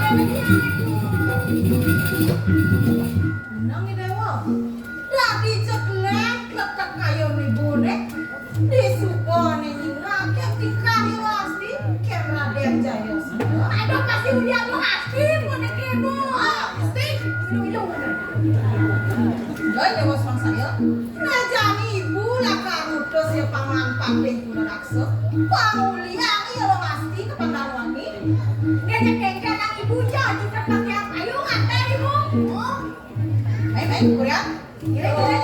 Nang dewa. Lagi ceklek letak kayo nih bonek. Disupone ngake dikayo asli keraden jaya. Aduh kasih udah lo asli bonek ibu. Pasti minum. Doi dewa sang saya. Rajani ibu lah karudo si panglampak deh gula raksa. Pangulihan iya lo asli kepandaruan nih. Ngajak kengkang nang ibu jadi pakai apa ayo ngantar ibu. Main kurang. Kira-kira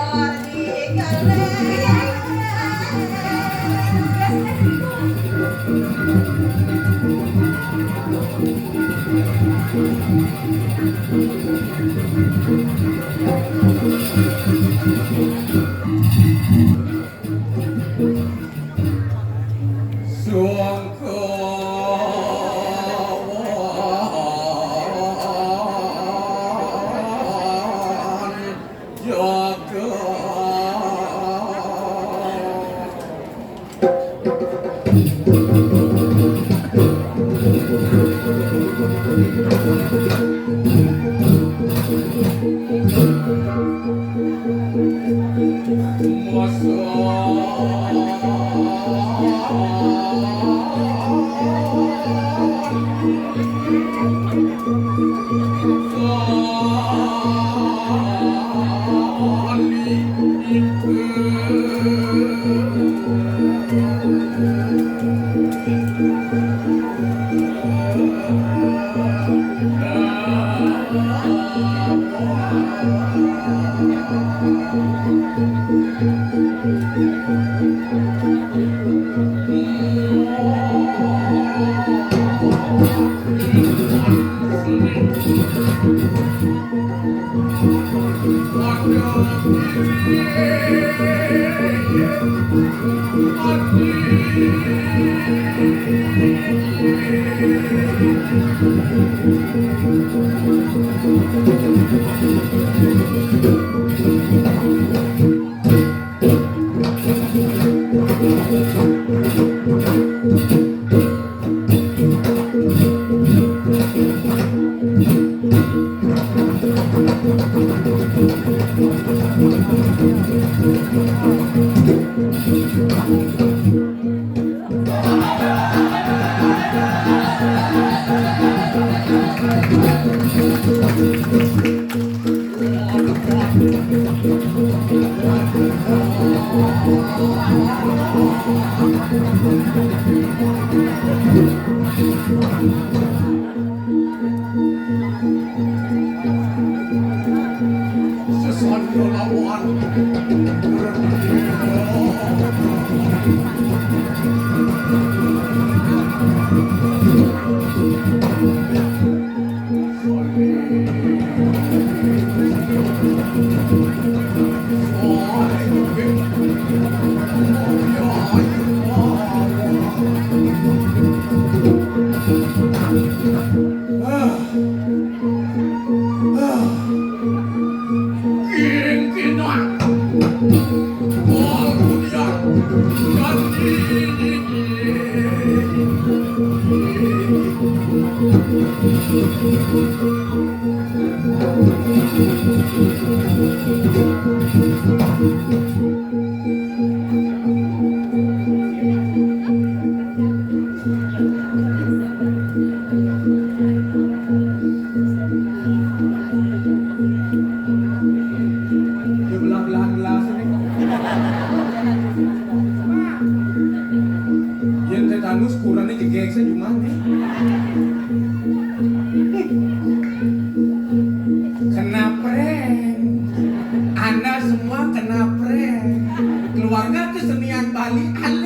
di kale.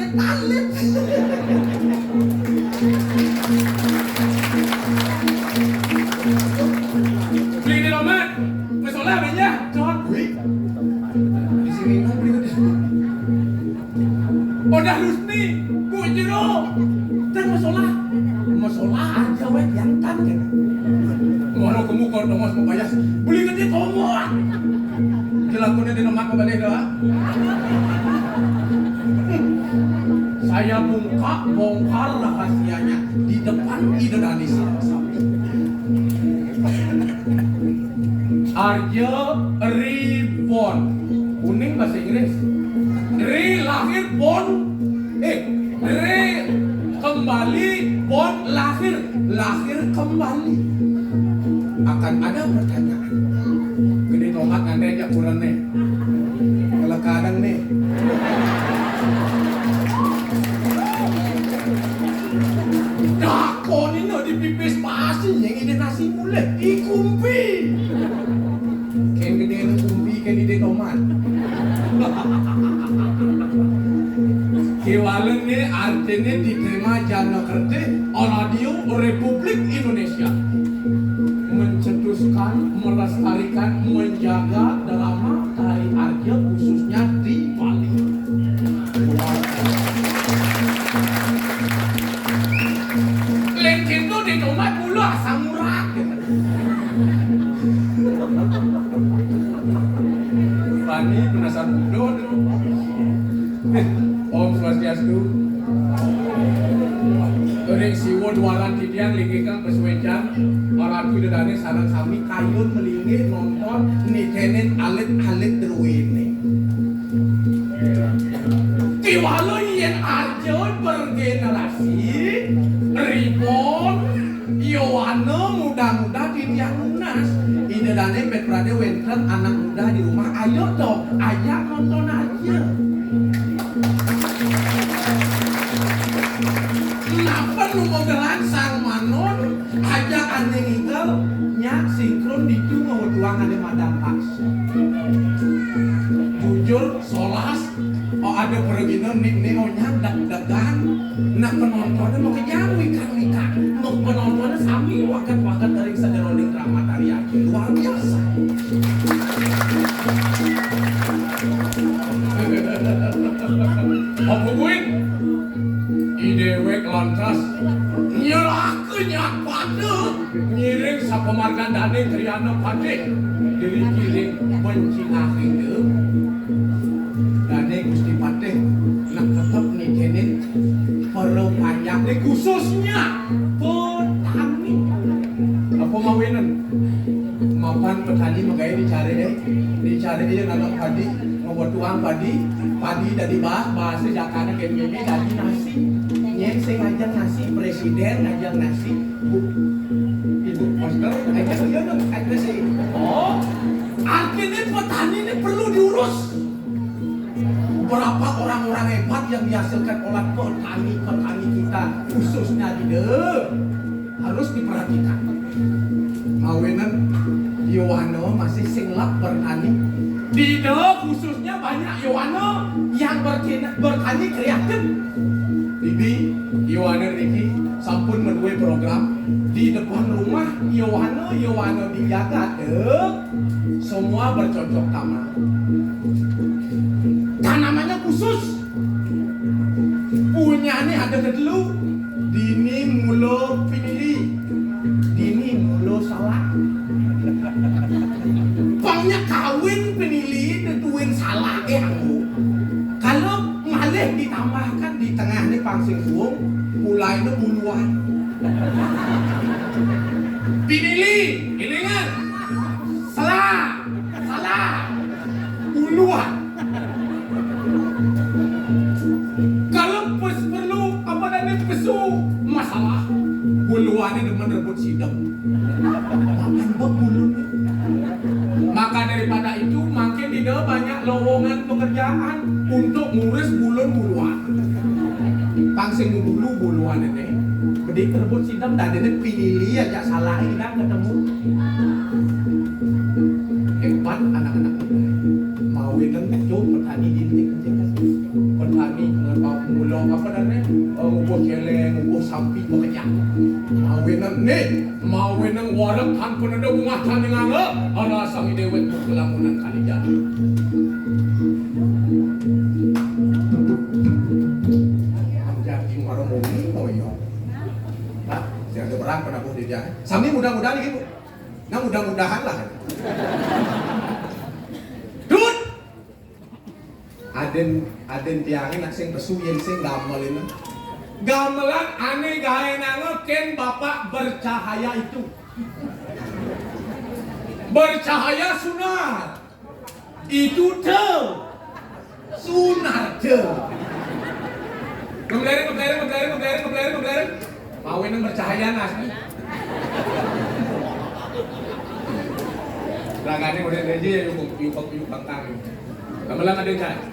Udah Rusni, Bu Jero, dan masalah aja weh yang kan kan. Ngono kamu kalau nomor mau bayar, beli gede komo. Dilakukan di nomor kembali dah. Saya bongkar rahasianya di depan Ida Danis. Arja reborn. Kuning bahasa Inggris. Lahir born. Kembali born lahir kembali. Akan ada pertanyaan. Gede tomat anda aja kurang nih. Kalau kadang nih. Dakon ini dipipis pasin yang ini nasi mulet dikumpi. Kayak gede kumpi kayak gede tomat. Kiwalan ini artinya diterima jana kerja Radio Republik Indonesia. Mencetuskan, melestarikan, menjaga drama tari Arja khususnya di Bali. Lengkin itu di rumah dulu asam murah. Bani penasaran bodoh. Om Swastiastu. Orang siwo dualan titian lingkikan pesuecan orang itu dadane sarang sami kayun melingit nonton nitenin alit terwini. Tiwalo yen arjon bergenerasi ribon Yowana muda-muda titian unas ide dane petrade wenten anak muda di rumah ayo dong ajak nonton aja. Kenapa lu mau gelan sang manon ajak aneh ngigel nyak sinkron di cuma tuang ada madam pas jujur solas ada perginan nih nyak dak-dakan nak penontonnya mau kejam wikan mau penontonnya sami wakat dari sajaronding drama tarian luar biasa. Apa gue? Idewek lantas nyerahkenyak pada ngiring sapemargan dane triana pade diri kiring mencingah hidup dane gusti pade nak tetap nikenin perlu panjang di khususnya petani apa mawinan mapan petani makanya dicari dia nanam padi ngomong tuang padi dari bahasa jakana kayak mimi dari nasi nyek saya ngajak nasi presiden ngajak nasi ibu pastor ngajak dia dong ada sih artinya petani ini perlu diurus. Berapa orang-orang hebat yang dihasilkan oleh petani kita khususnya di harus diperhatikan. Mawenan Yohano masih singlap bertani di khususnya banyak Yohano yang bertani kreatif. Bibi Yohano Riki sampun menuai program di depan rumah Yohano dijaga semua bercocok tanam. Tanamannya khusus punya nih ada kedelu dini mulo pinili dini mulo salah pangnya kawin penili tentuin salah aku kalau malih ditambahkan di tengah nih pangsing suung mulai itu buluan pinili ini kan salah buluan. Kalau perlu apa namanya pesu masalah buluannya demen rebut sidang makan bulu. Maka daripada itu makin tidak banyak lowongan pekerjaan untuk ngurus buluan pangsing dulu buluan ini gede rebut sidang dan ini pilih aja salah ini kan ketemu hebat anak-anak mawinan jauh petani dindik petani ngulong apa namanya ngubuh keleng ngubuh sapi bekerja mawinan warang tanpa ada rumah tani nganga ada sang dewek kelamunan kali jadi jadi warung bumi iya pak saya ada berang pada buh dia sami mudah-mudahan ibu nah mudah-mudahan lah Dut aden tiangin nak sing pesu yen sing gamelin gamelan ane gawe nango ken bapak bercahaya itu bercahaya sunar. Itu sunar. Kembali. Pawin yang bercahaya nasni. Belakangnya udah reji ya yuk bangkang. Kamelang ada yang cari.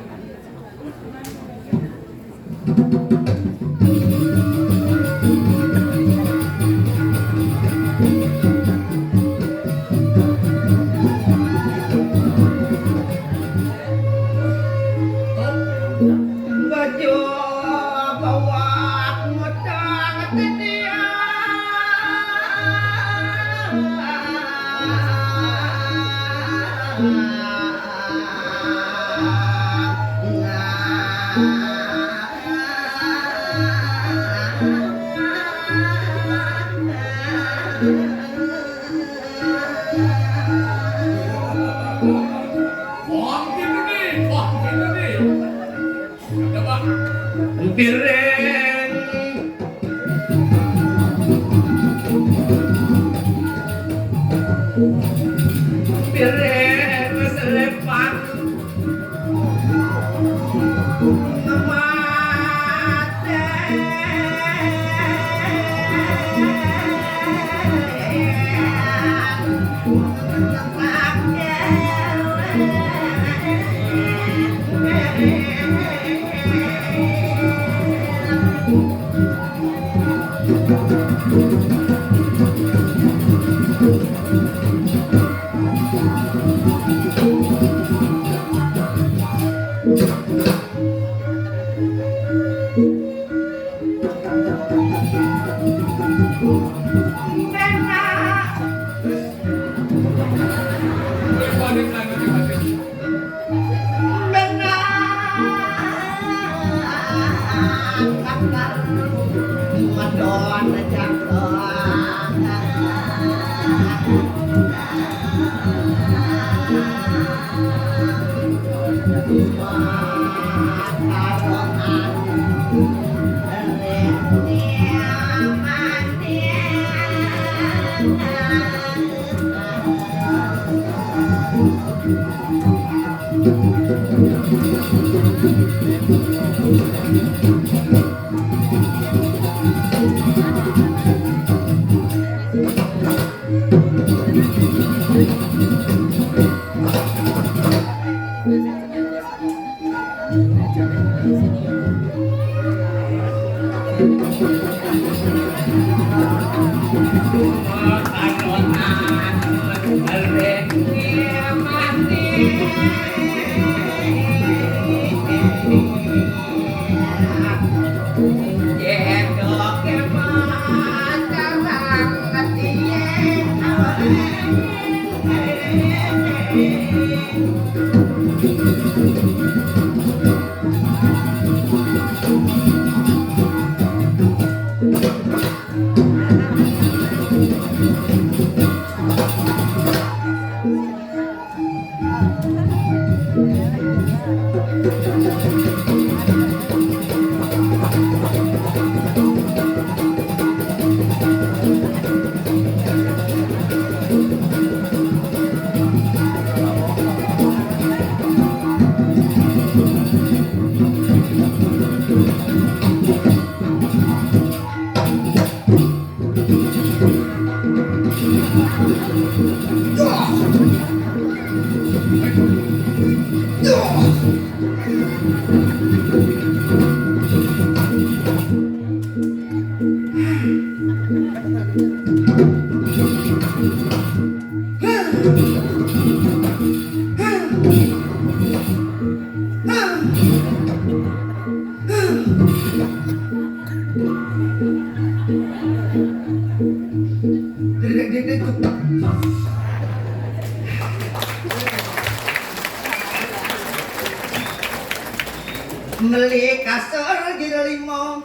Meli kasar jadi limo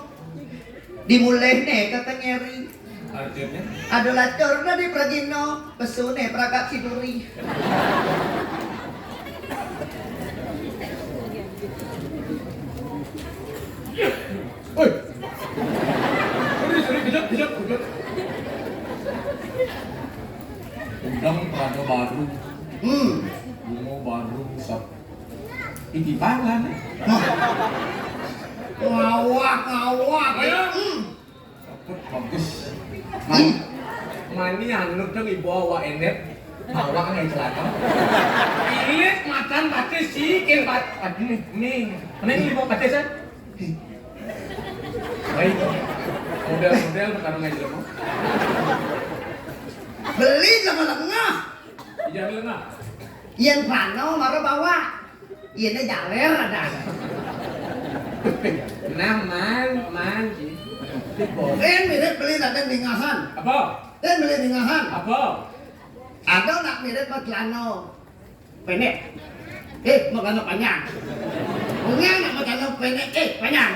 dimulai nih kata nyeri Artinya adalah corna di Prajino pesune Pragat Siduri oi. Sorry, kejap. Undang pada baru. Sok. Iki pangan. Ngawak. Ayo. Bagus. Mani anu dong ibu awak enet. Awak ngai celaka. Ilit makan batis sikil aduh nih. Mana ini mau batis kan? Baik. Model perkara ngai jelema. Beli sama lengah. Iya lengah. Yen pano maro bawa. Yen jaler ada. Man sih. Tipe. Mirip beli dan ningahan. Apa? Beli ningahan. Apa? Ada nak mirip matlano. Pendek. Magano panjang. Bunga nak magano pendek. Panjang.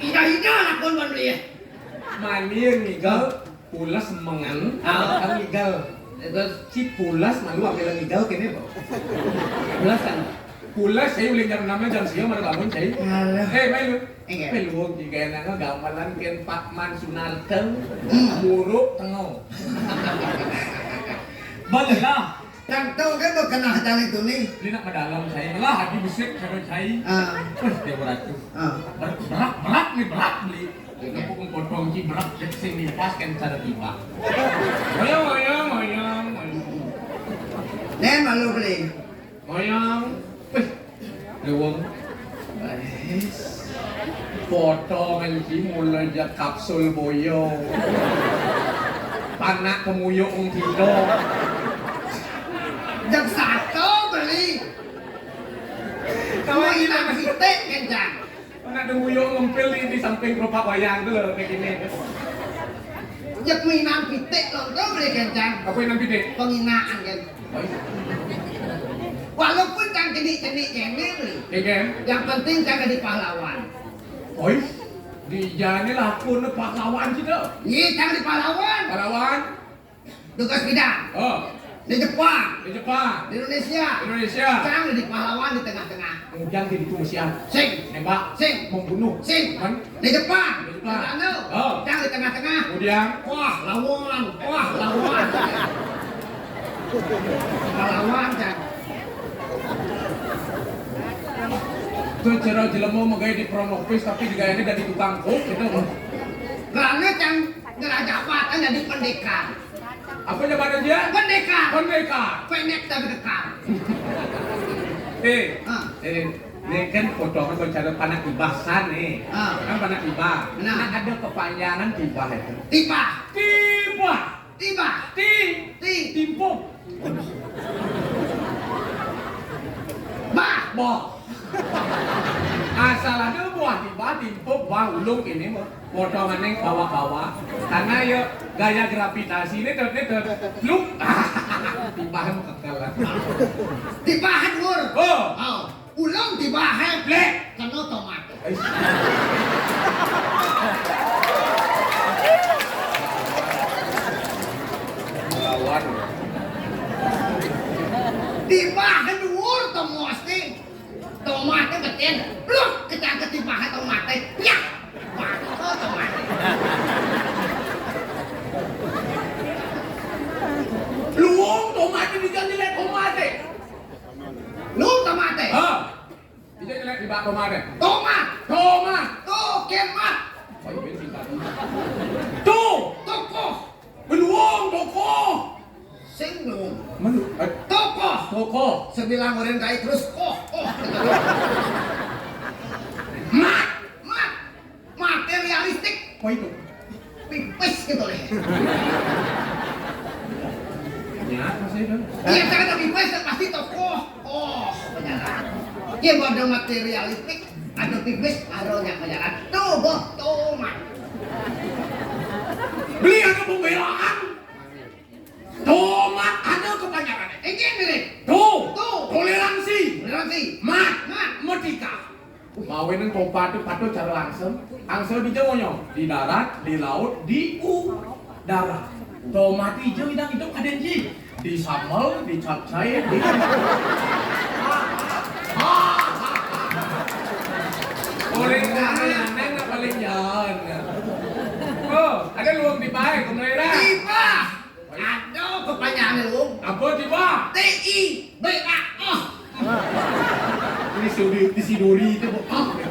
Ida nak pun beli. Manir ngigal pulas mengan. Kan ngigal. Terus si pulas malu ambil ngigal kene, Pak. Pulas kan. Pulas saya boleh jam 6 jam siang mana bangun saya. Melu. Peluang jika enaknya gampalan ken Pak Man Sunarteng muruk tengok. Baliklah. Yang tahu kan lo kena hal itu nih. Beli nak dalam saya. Lah hati bisik kalau saya. Dia berat tu. Berat beli. Kepung potong ki berat sing pas kan cara tiba. Moyang. Nen malu beli. Moyang. Lewong. Foto kan ki mulai jak kapsul boyo. Panak kemuyung tido. Jam 1 beli. Kau ini nak hitek kencang. Panak kemuyung ngempil di samping keropak wayang tu loh kayak gini. Jak minang hitek lo tu beli kencang. Apa yang nanti dek? Penghinaan kan. Walaupun kan jenik-jenik beli. Kayak Yang penting jangan jadi pahlawan. oi, dia ni lah pun pahlawan kita. Iya jangan jadi pahlawan. Pahlawan. Tugas bidang. Oh, Di Jepang. di Jepang, Di Indonesia. Indonesia. Jangan jadi pahlawan di tengah-tengah. Kemudian di Tunisia, Sing. nembak, Sing. membunuh. Sing. Kan? Di Jepang. Di Jepang. Di Anu. Oh. Jangan di tengah-tengah. Kemudian, Wah lawan. Pahlawan kan. tu cara jelema magai di pronopis tapi digayanya dari tukang kok gitu loh. Karena yang ngerajapat kan jadi pendekar. Apa jabatan dia? Pendekar. Pendek. Pendek tapi kekar. Ini kan potongan bicara panak ibasan nih. Kan panak ibah. Nah. Ada kepanjangan ibah itu. Tiba. Timpuk. Bah. Asal ada buah tiba timpuk bah ulung ini potongan yang bawah-bawah. Karena ya gaya gravitasi ini luk. Tibahan kekalan. Tibahan mur. Oh. Ulang tibahan. Blek. Kena tomat. Lawan. Tibahan mur tomos nih. Tomatnya betin. Blok kecang ketibahan tomatnya. Ya. Wah, tomat. Luang tomatnya diganti lek tomatnya. Lu tomatnya. Bisa jelek di bak tomatnya. Tomat. Tuh kemat. Tuh. Tokoh. Beluang toko. Sing lu. Toko. Toko. Sebilang orang kaya terus Mat. Materialistik. Apa itu? Pipis gitu deh. Ya, masih itu. Iya jangan ada pipis pasti tokoh. Penyaran. Iya ada materialistik. Ada pipis, ada yang penyaran. Tuh boh, tomat. Beli ada pembelaan. Tomat ada kepanjangan. Ini mirip. Tuh. Tuh. Toleransi. Toleransi. Mat. Mat. Merdeka. Mawenan kau patu cara langsung. Angsel di Jawa di darat, di laut, di udara. Tomat hijau itu ada di sambal, di capcay, di Paling neng paling jalan. Oh, ada luang di baik kemudian. Tiba. Ada kepanjangan lu. Apa tiba? TIBA. disiduri itu bohong.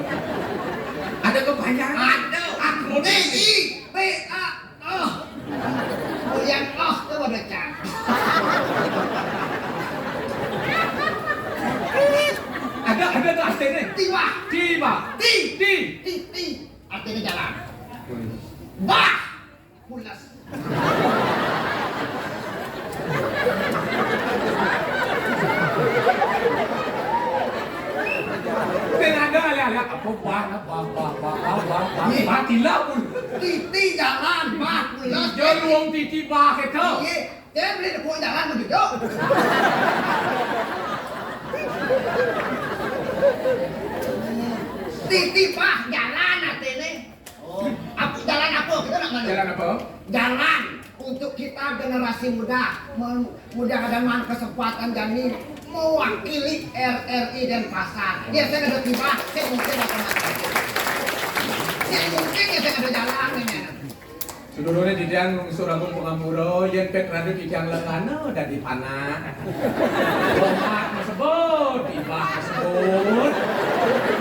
Ada kepanjangan. Ada. Akronim. PA. Oh. Yang itu ada cang. Ada tuh artinya. Tiba. Ti. Artinya jalan. Bah. Pulas. Ada apa matilah pun. Titi jalan. Bah. Pulas. Luang titi bah itu. Iya. Dia beli depan jalan begitu. Titi bah jalan artinya. Oh. Jalan apa? Kita nak mana? Jalan apa? Jalan untuk kita generasi muda mudah-mudahan kesempatan Jani mewakili RRI dan pasar. Ya saya ada tiba, saya mungkin akan masuk. Saya mungkin ya saya ada jalan ini. Sedulurnya di diang lungsur agung pengampuro, yen pek radu di diang lelana dan di panah. Lomak masebut, tiba masebut.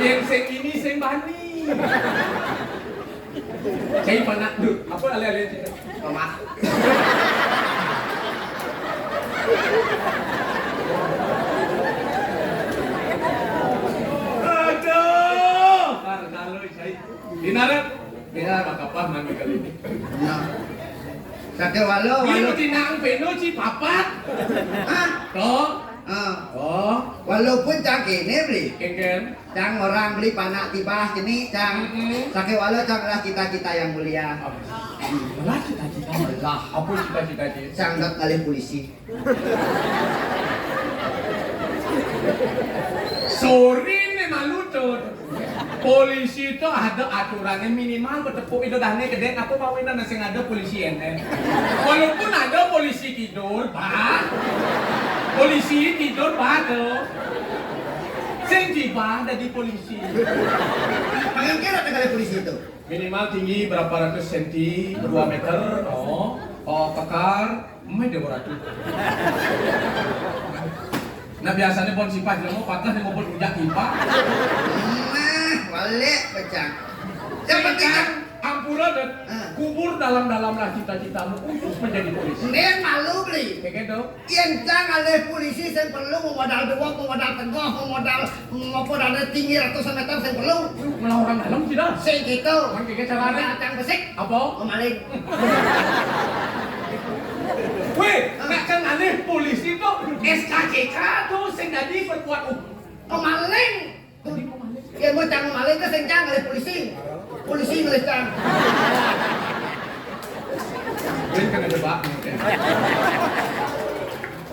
Yang sing ini sing bani. Saya panah duk, apa ale-ale cerita? Lomak. Aduh, kalau saya Dinarat makapah mandi kali ini. Sakit walau. Ini tinang peno ci papat. Hah? Toh? Oh. Walaupun cang ini beli. Kengken. Cang orang beli panak tiba sini cang. Sakit walau cang adalah cita-cita yang mulia. Malah cita-cita malah. Apa cita-cita ci? Cang nak kali polisi. Sorry nih malu tuh. Polisi itu ada aturannya minimal bertepuk itu dahnya kedeng apa mauin nasi ada polisi ente. Walaupun ada polisi tidur, pak. Polisi tidur tuh. Sing tiba ada di polisi. Pengen kira kali polisi itu. Minimal tinggi berapa ratus senti, 2 meter. Oh, kekar, dia beratus. Nah biasanya pon sifat mau patah dia mau ujak tiba. Balik pecah. Yang penting ampura dan kubur dalam-dalamlah cita-citamu untuk menjadi polisi. Ini malu beli. Kayak gitu. Yang jangan oleh polisi saya perlu memodal dua, memodal tengah, memodal tinggi ratusan meter saya perlu. Malah orang dalam tidak. Saya gitu. Kayak caranya. Acang besik. Apa? Kemaling. Weh, nggak kan aneh polisi itu SKCK tuh sing jadi perbuat Kemaling. Ya mau cang kemaling ke sing cang oleh polisi. Polisi oleh cang. Weh kan ada bak.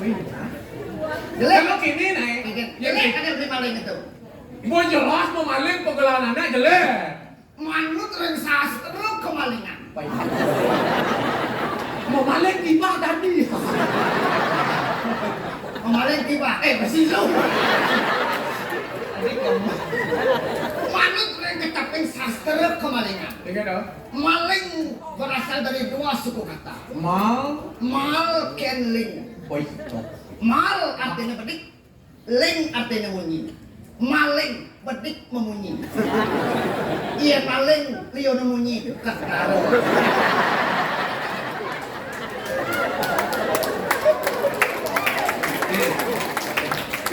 Weh. Jelek. Kalau gini nih, Jelek kan yang beli maling itu. mau jelas mau maling pegelanannya jelek. Manut ring sastra kemalingan. Baik. Mau maling tiba tadi. Kemaling tiba. Bersih lu. Manut ring ketaping sastra kemalingan. Dengar dong. Maling berasal dari dua suku kata. Mal ken ling. Baik. Mal artinya bedik, ling artinya munyi. Maling bedik memunyi. Iya maling liyo memunyi kekaro.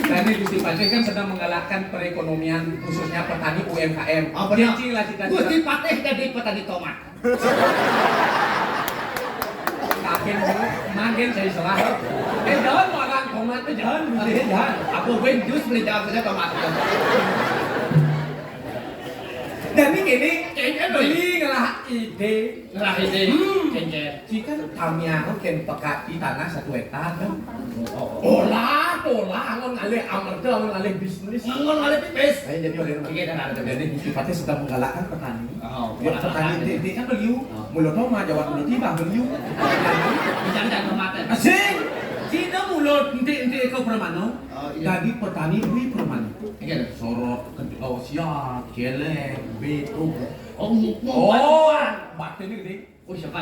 Tadi Gusti Patih kan sedang menggalakkan perekonomian khususnya petani UMKM. Oh benar. Lah cita-cita. Gusti Patih jadi petani tomat. Kakin makin saya salah. Jangan makan tomat itu jangan. Aku pun jus beli jawab saja tomat. Dan ini kayaknya beli ngelah ide. Kengker. Jika kami aku ken pekat di tanah 1 hektar kan. Olah, angon ngalih bisnis. Ngon ngalih pipis. Saya jadi oleh jadi Gusti Patih sedang menggalakkan petani. Ya petani ini kan beliau, mulut tomat jawab mulut tiba beliau. Bicara tomat. Asing. Kita mulut ente kau permano. Jadi petani duit permano. Sorot, siap, celeng, betul. Batu ini gede.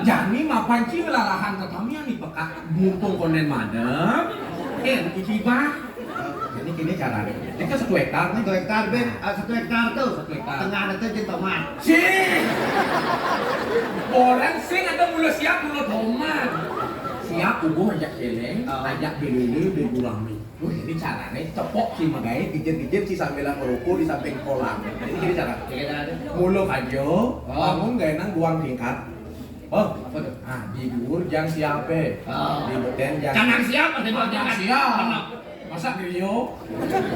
Jadi mapan sih lalahan ketamian nih pekat mumpung konen madem. Iki bah. Jadi gini caranya. Ini kan 1 hektar nih. 1 hektar Ben, 1 hektar tuh. 1 hektar. Tengah itu jadi tomat. Sih. Orang sing ada mulu siap mulu tomat. Siap ugo ajak keleng, ajak bilili, begurami. Ini caranya cepok si magai, gigit-gigit si sambil ngerokok di samping kolam. Ini gini cara. Mulu aja, bangun gak enak buang tingkat. Oh, Apa tuh? di dur jang siape, di beden jang. Canang siap atau Kanang siap. Masa video,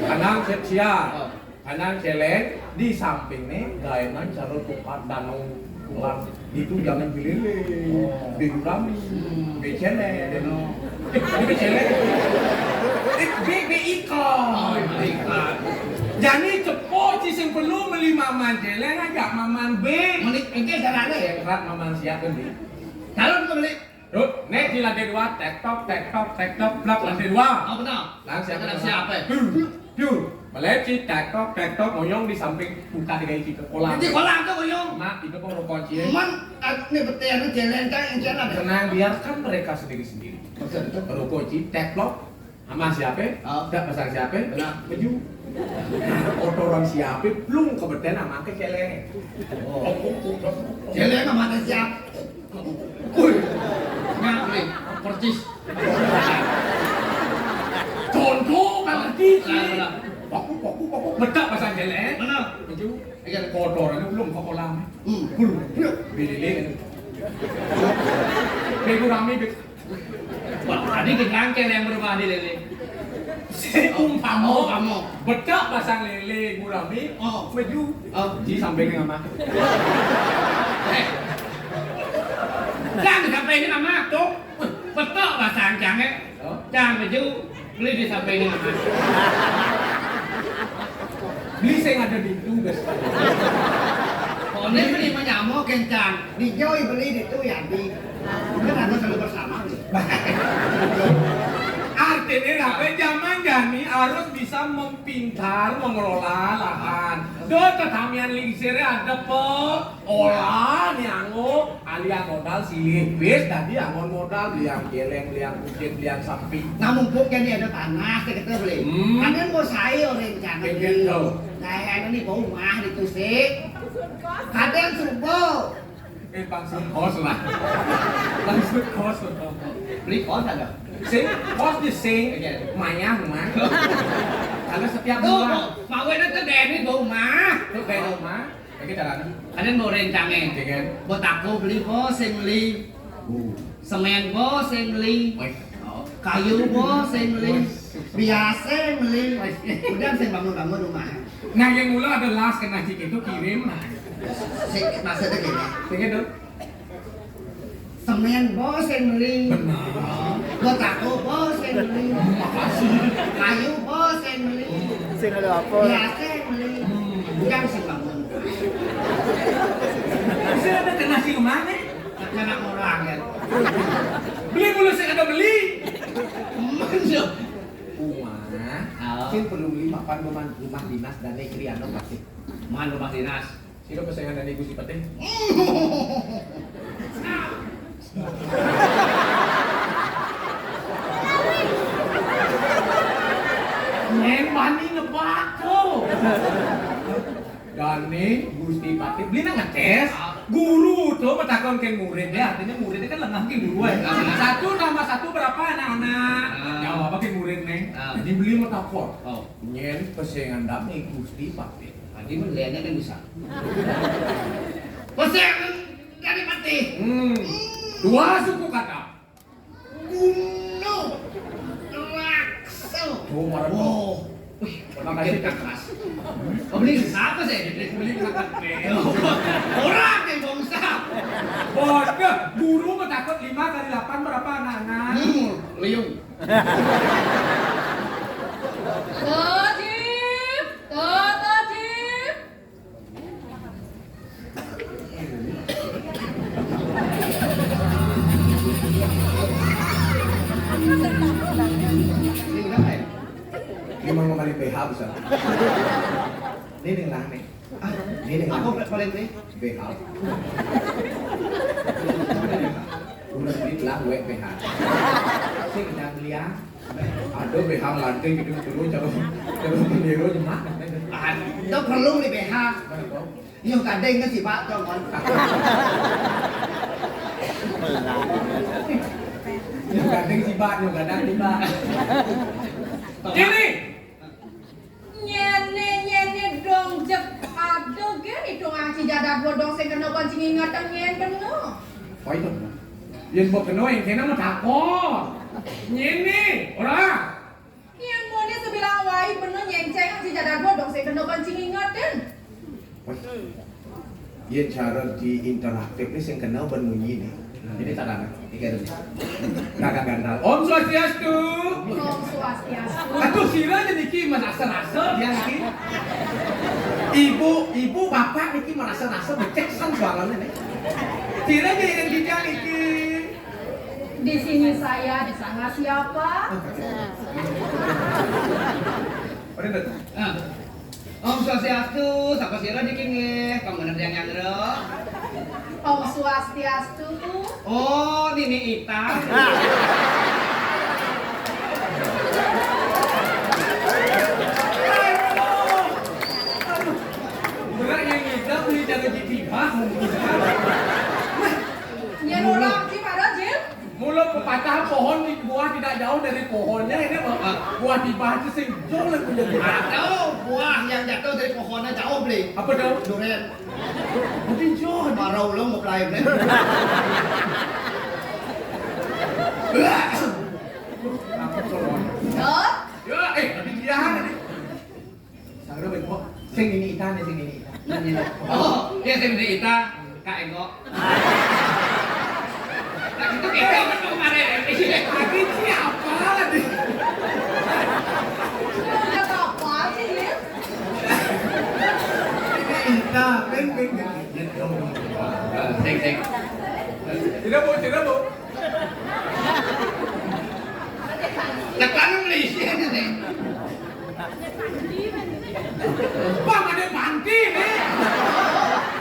kanang siap. Kanang celeng di samping nih, gainan cara tukar danau pulang. Itu jangan bilili, begurami, becele, ini becele. Be ikan. Jadi cepot si sing perlu beli maman celeng ajak maman B. Menik engke caranya ya. Serat maman siap kan di. Kalau kita beli, Rut, nek di lantai 2, tektok, blak lantai 2. oh betul. Langsung Siapa? Piu. Meleci tektok, moyong di samping buka di gaji ke kolam. Nanti kolam tuh koyong. Mak, itu kok rokok cie. Cuman ini betian jalan kan yang jalan ada. Tenang, biarkan mereka sendiri-sendiri. Rokok cie, tektok, sama siapa? Tidak pasang siapa? Benar. Baju. Kotoran siapa? Belum kebetulan sama ke keleng. Jalan sama mata siap. Kuy, Ngapri, percis. contoh kan lagi sih. Benar. Poku, bedak pasang keleng. Benar. Baju. Kotorannya belum ke kolam. Belum. Bililin. Begu rame, Wah, tadi kita yang berubah di lele. Umpamo, Kamu. bedak pasang lele, gurami, baju, di samping dengan mak. Jangan sampai ini nama tuh. Betul bahasa jangan. Jangan baju beli di samping ini nama. Beli saya ada di itu guys. Oh, ini beli menyamuk kencang. Di Joy beli di itu ya di. Kan ada selalu bersama. Artinya apa? Zaman jani harus bisa mempintar mengelola lahan. Do tetamian lingsirnya ada olah niango alian modal silih bis tadi angon modal liang geleng liang bukit liang sapi. Nah mumpuk kan ini ada tanah kita beli. Kan mau sayur rencana beli. Nah ini bau mah ditusik. Kadang subuh. Langsung kos lah. Langsung kos. Beli kos ada. Sing kos di sing mayang mah. Karena setiap Tuh, bulan mau itu deni bau mah. itu kayak rumah. Kayak caranya. Kadang mau rencangnya. Dengan Buat aku beli bos yang beli. Semen bos yang beli. Kayu bos yang beli. Biasa yang beli. Udah saya bangun-bangun rumah. nah yang mula ada las kena cik itu kirim. Maksudnya gini. Begitu. Semen bos yang beli. Benar. Buat aku bos yang beli. Makasih. Kayu bos yang beli. Sing ada apa? Biasa yang beli. Udah saya bangun. Saya ada kena cik kemana? Anak orang kan. Beli mulu saya ada beli. Masuk. Rumah. Sing perlu beli makan rumah dinas dan negeri anu pasti. Mana rumah dinas? Sino pesengan dari Gusti Pete? Men mani ngebaco. Dani Gusti Pate beli nang ngetes. Guru tuh metakon ke murid ya, artinya muridnya kan lengah ke guru ya. Satu tambah satu berapa anak-anak? Jawab apa ke murid neng? Jadi beli metakon. Nyen pesengan dami Gusti Pate. Tadi melihatnya kan bisa. Pesan dari mati. Dua suku kata. Gunung Laksel. Oh, marah. Oh, wih, makasih keras. Oh, beli apa sih? Beli kakak Orang yang bangsa. Bodoh, guru metakut 5 kali 8 berapa anak-anak? Liung. Tojib, Tojib. Ini berapa ya? 5 kali PH bisa. Ini dengan nih. Ini dengan Aku paling beli. PH. Udah beli lah gue PH. Sing dan liang Ada BH lanting gitu dulu cara bendera nyemak. Itu perlu nih BH. Yung kadeng kan si Pak Congon. Yung kadang si Pak, yung kadang si Pak. Ini Nyene dong jek aduh gini dong aci jadat bodong sing kena pancing ingatan nyen bener. apa itu? Yang buat kena yang kena mah takut. Ini, orang. Nyen mo ni sebilang wai bener nyen ceng aci jadat bodong sing kena pancing ingatan. Iya cara di interaktif ini yang kenal berbunyi nih. Ini tak ada, tiga dulu. Kakak gandal. Om Swastiastu. Om Swastiastu. Aduh sira jadi ki merasa-rasa dia lagi. Ibu, bapak niki merasa-rasa beceksan suaranya nih. Sira jadi yang kita niki. Di sini saya, di sana siapa? Om Swastiastu, sapa sira dikinge, kemudian yang nyandra. Om Swastiastu. Oh, Nini Ita. Berat yang kita beli jaga jitibah. Nyen orang gimana Jil? Mula pepatah pohon di buah tidak jauh dari pohonnya ini buah tibah itu sing jauh lebih dari Jauh, buah yang jatuh dari pohonnya jauh beli. apa tuh? Durian. Mungkin jauh. Marau lo mau pelai beli. Apa solon? Dot. Ya, tapi dia tadi. Sangra bentuk. Sing ini ikan ya, sing ini ikan. Oh, dia sing di Ita, Kak Ego. Nah, itu kita kan kemarin. Tadi siapa tadi? Udah apa sih Jil? Ita, ben. Sing. Tidak bu. Tekan Malaysia nih. Bang ada panti nih.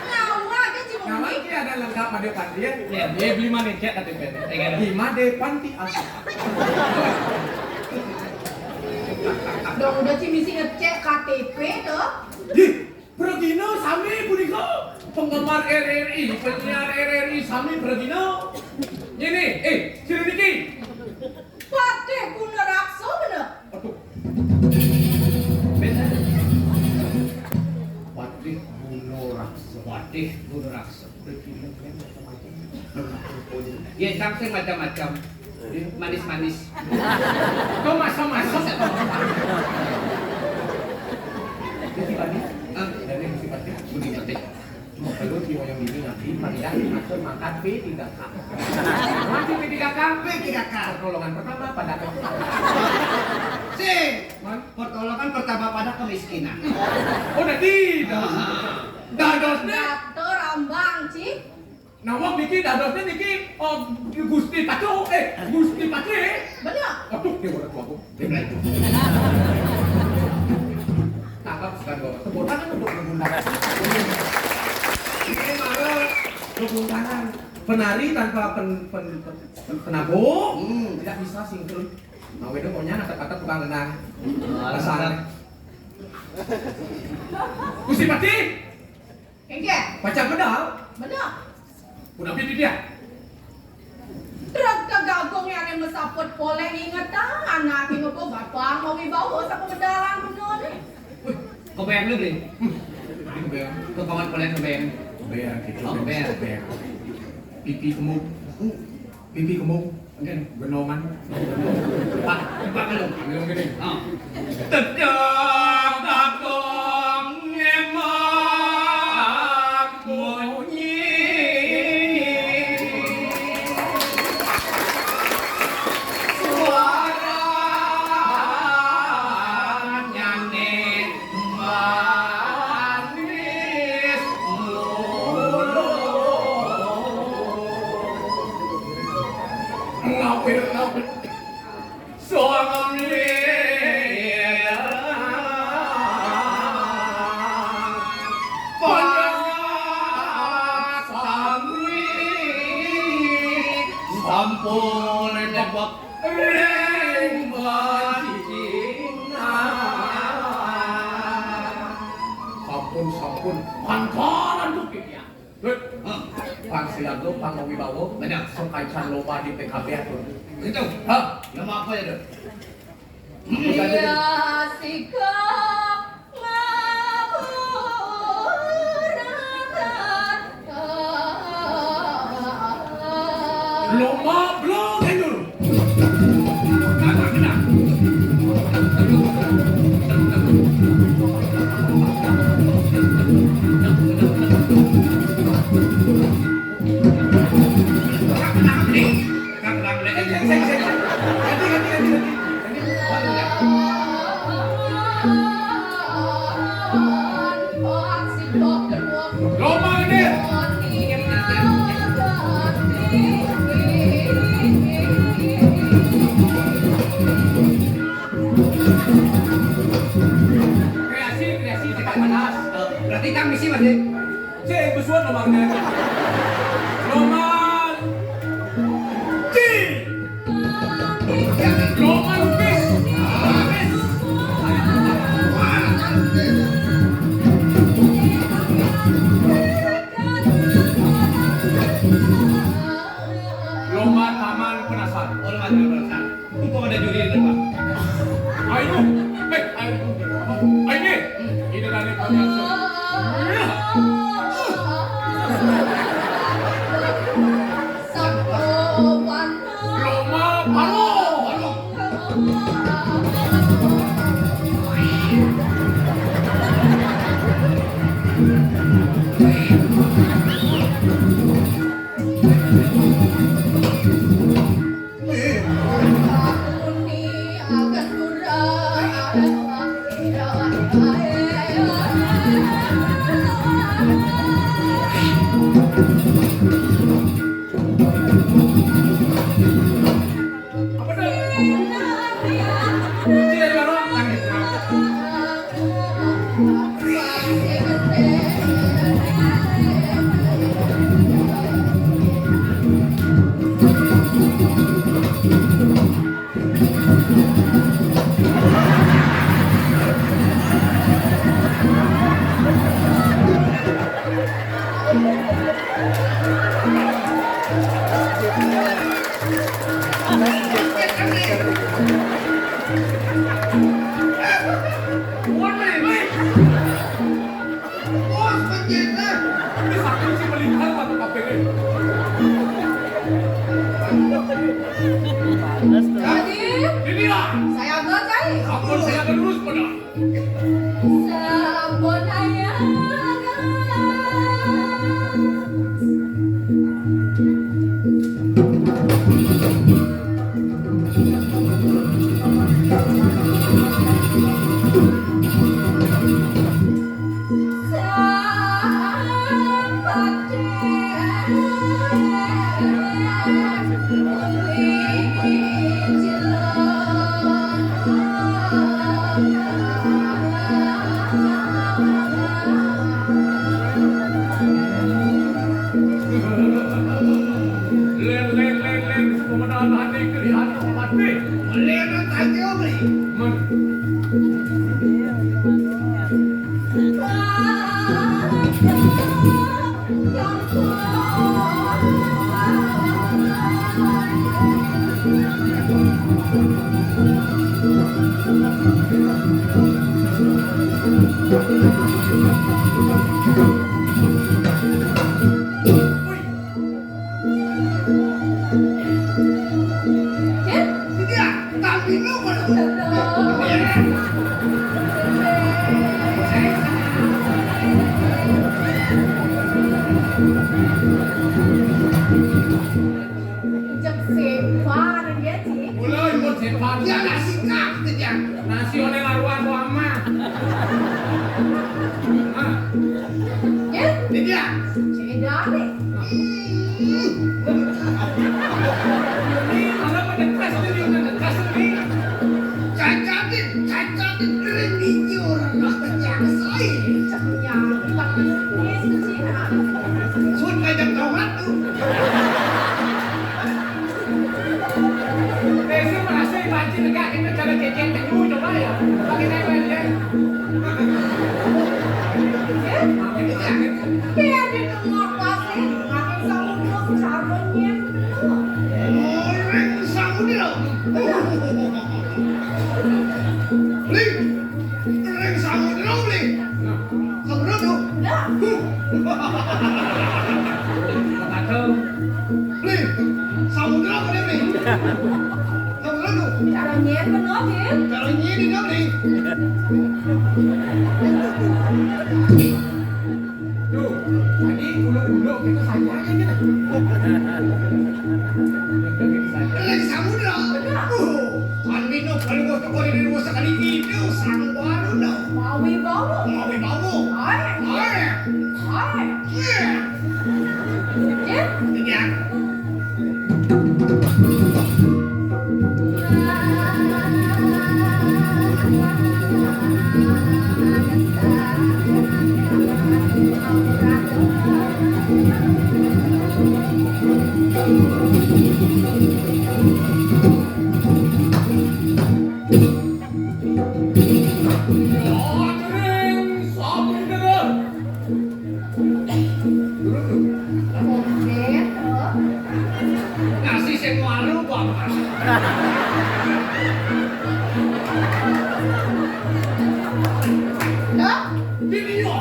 Ngawa kan Cik Nama Mumi. ini ada lengkap Made Panti ya. Ya. Dia beli mana cek tadi pen. Di Made Panti asli. Dong udah Cimisi ngecek KTP tuh. Di Progino sami punika penggemar RRI, penyiar RRI sami Progino. Ini, sini niki. Pateh kuna rakso bener. Aduh. Wadih Gunung Raksa. Ya, sampai macam-macam. Manis-manis. Kau masuk. Jadi tadi, dari mesti pasti Begitu. cuma perlu tiwa yang ini nanti marilah dimaksud makan P3K. Mati P3K. P3K. Pertolongan pertama pada Sing, pertolongan pertama pada kemiskinan. Oh, tidak. Dadosnya, Dato rambang Cik. nawak niki dadosnya niki Gusti Pacu, Gusti Pacu. Bener. Aduh, dia udah tua aku. Tangkap sekarang bawa tepuk tangan untuk menggunakan. Ini malah tepuk tangan. Penari tanpa penabung tidak bisa sinkron. Mau itu pokoknya kata-kata tukang renang. Alasan. Gusti Pati, Kengke. baca pedal. Bener. Udah pilih dia. Truk kegagong yang ada mesaput poleng inget anak yang ngebawa bapak mau dibawa sama pedalang bener nih. Kebayang lu beli? Ini kebayang. Ke kawan kalian kebayang. Kebayang gitu. Oh, kebayang. Kebayang. Pipi gemuk. Pipi gemuk. Mungkin Genongan. Pak lu. Bilang gini. Oh. Tegak takong ngemak bunyi. Suaranya nih manis mulu. Ngapir. Suami pun pantoran tuh ya. Pang silang lo, pang wibawa, banyak sokai can loba di PKB tuh. Gitu. Hah? Nama apa ya, Dok? Dia sikap ngapurakan. Lomba belum tidur. Kena. Lomba ini. Kreasi tidak panas. Berarti kan misi masih. Cek besuan lombanya. Lomba Ci. Lomba lukis. Lomba taman penasaran. Oh, lewat perasaan. Itu ada juri di depan. Ayo, ini, ini dari pemirsa. Lomba palu. Apa dah? Cik dari mana? Bos, penjina. Ini sakit sih melihat atau KPG. Ini lah. Saya agak cari. Apa saya akan lurus pada? Sabun ayah. Leng. Pemenang hati kelihat mati. Melihat aja, beli. Tidak, tapi lu Mulai buat sepan. dia nasi kapten ya. Nasi oleh laruan lama. Ini dia. Ini mana pada kas ini mana kas ini. Cacatin ini orang yang saya. Sun ngajak tauhan tuh. Desi merasa ibaci negak ini cara kecil tenyu coba ya. Pakai nempel ya. Samudra beli. Nah, Samudra tuh. Dah. kata Beli. Samudra apa dia beli? Samudra tuh. Cara nyen benar ya. Kalau ini dia beli. tuh, tadi ulo-ulo kita saja aja kan. Lagi samudra. Kan minum kalau gua tuh di rumah sekali itu sang baru no. Maui bau. Mau bau. Ay. Ay. Ay. Ya. Ya. Nasi semua lupa. Dah. Video.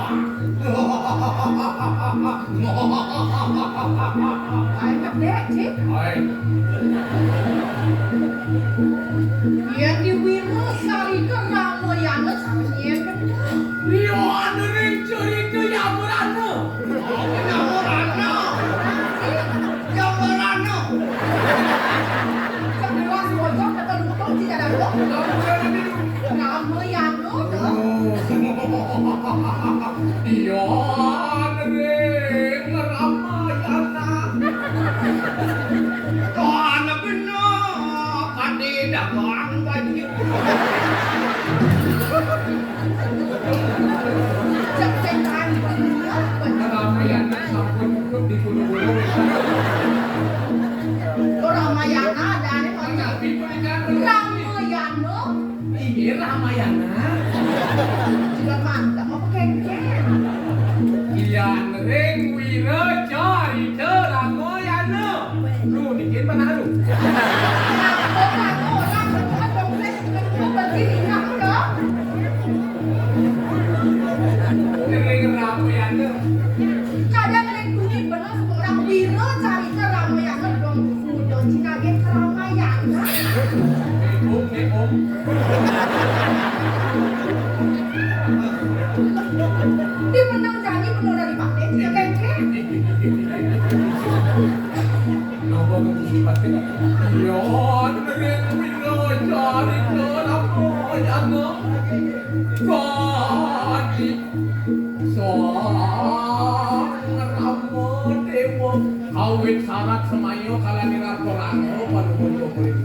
Ay kapdek cik. Yang di Wiro sari kerama yang sama nyen benar. Keluar bojong kata lutong tidak ada dong. Nama yang lo dah. Cek pentan benar. Ramayana ada nih mana? Ramayana. Juga mantap apa kengkeng. Kian ring wira cari Ramayana. Lu bikin mana lu? Orang berbuat kompleks dengan berdiri nak dah. Ring Ramayana. Kadang ada kunyit benar orang Wiro cari ke Ramayana dong. Mudon Cina ke Ramayana. Om. Dia menang janji penuh dari pakai tidak kengkeng. Napa musibate? Yo, ring wira cari Ramayana. Kadi Ramadewa kawit sarat semayo kalanira Qur'ano panuwun murid.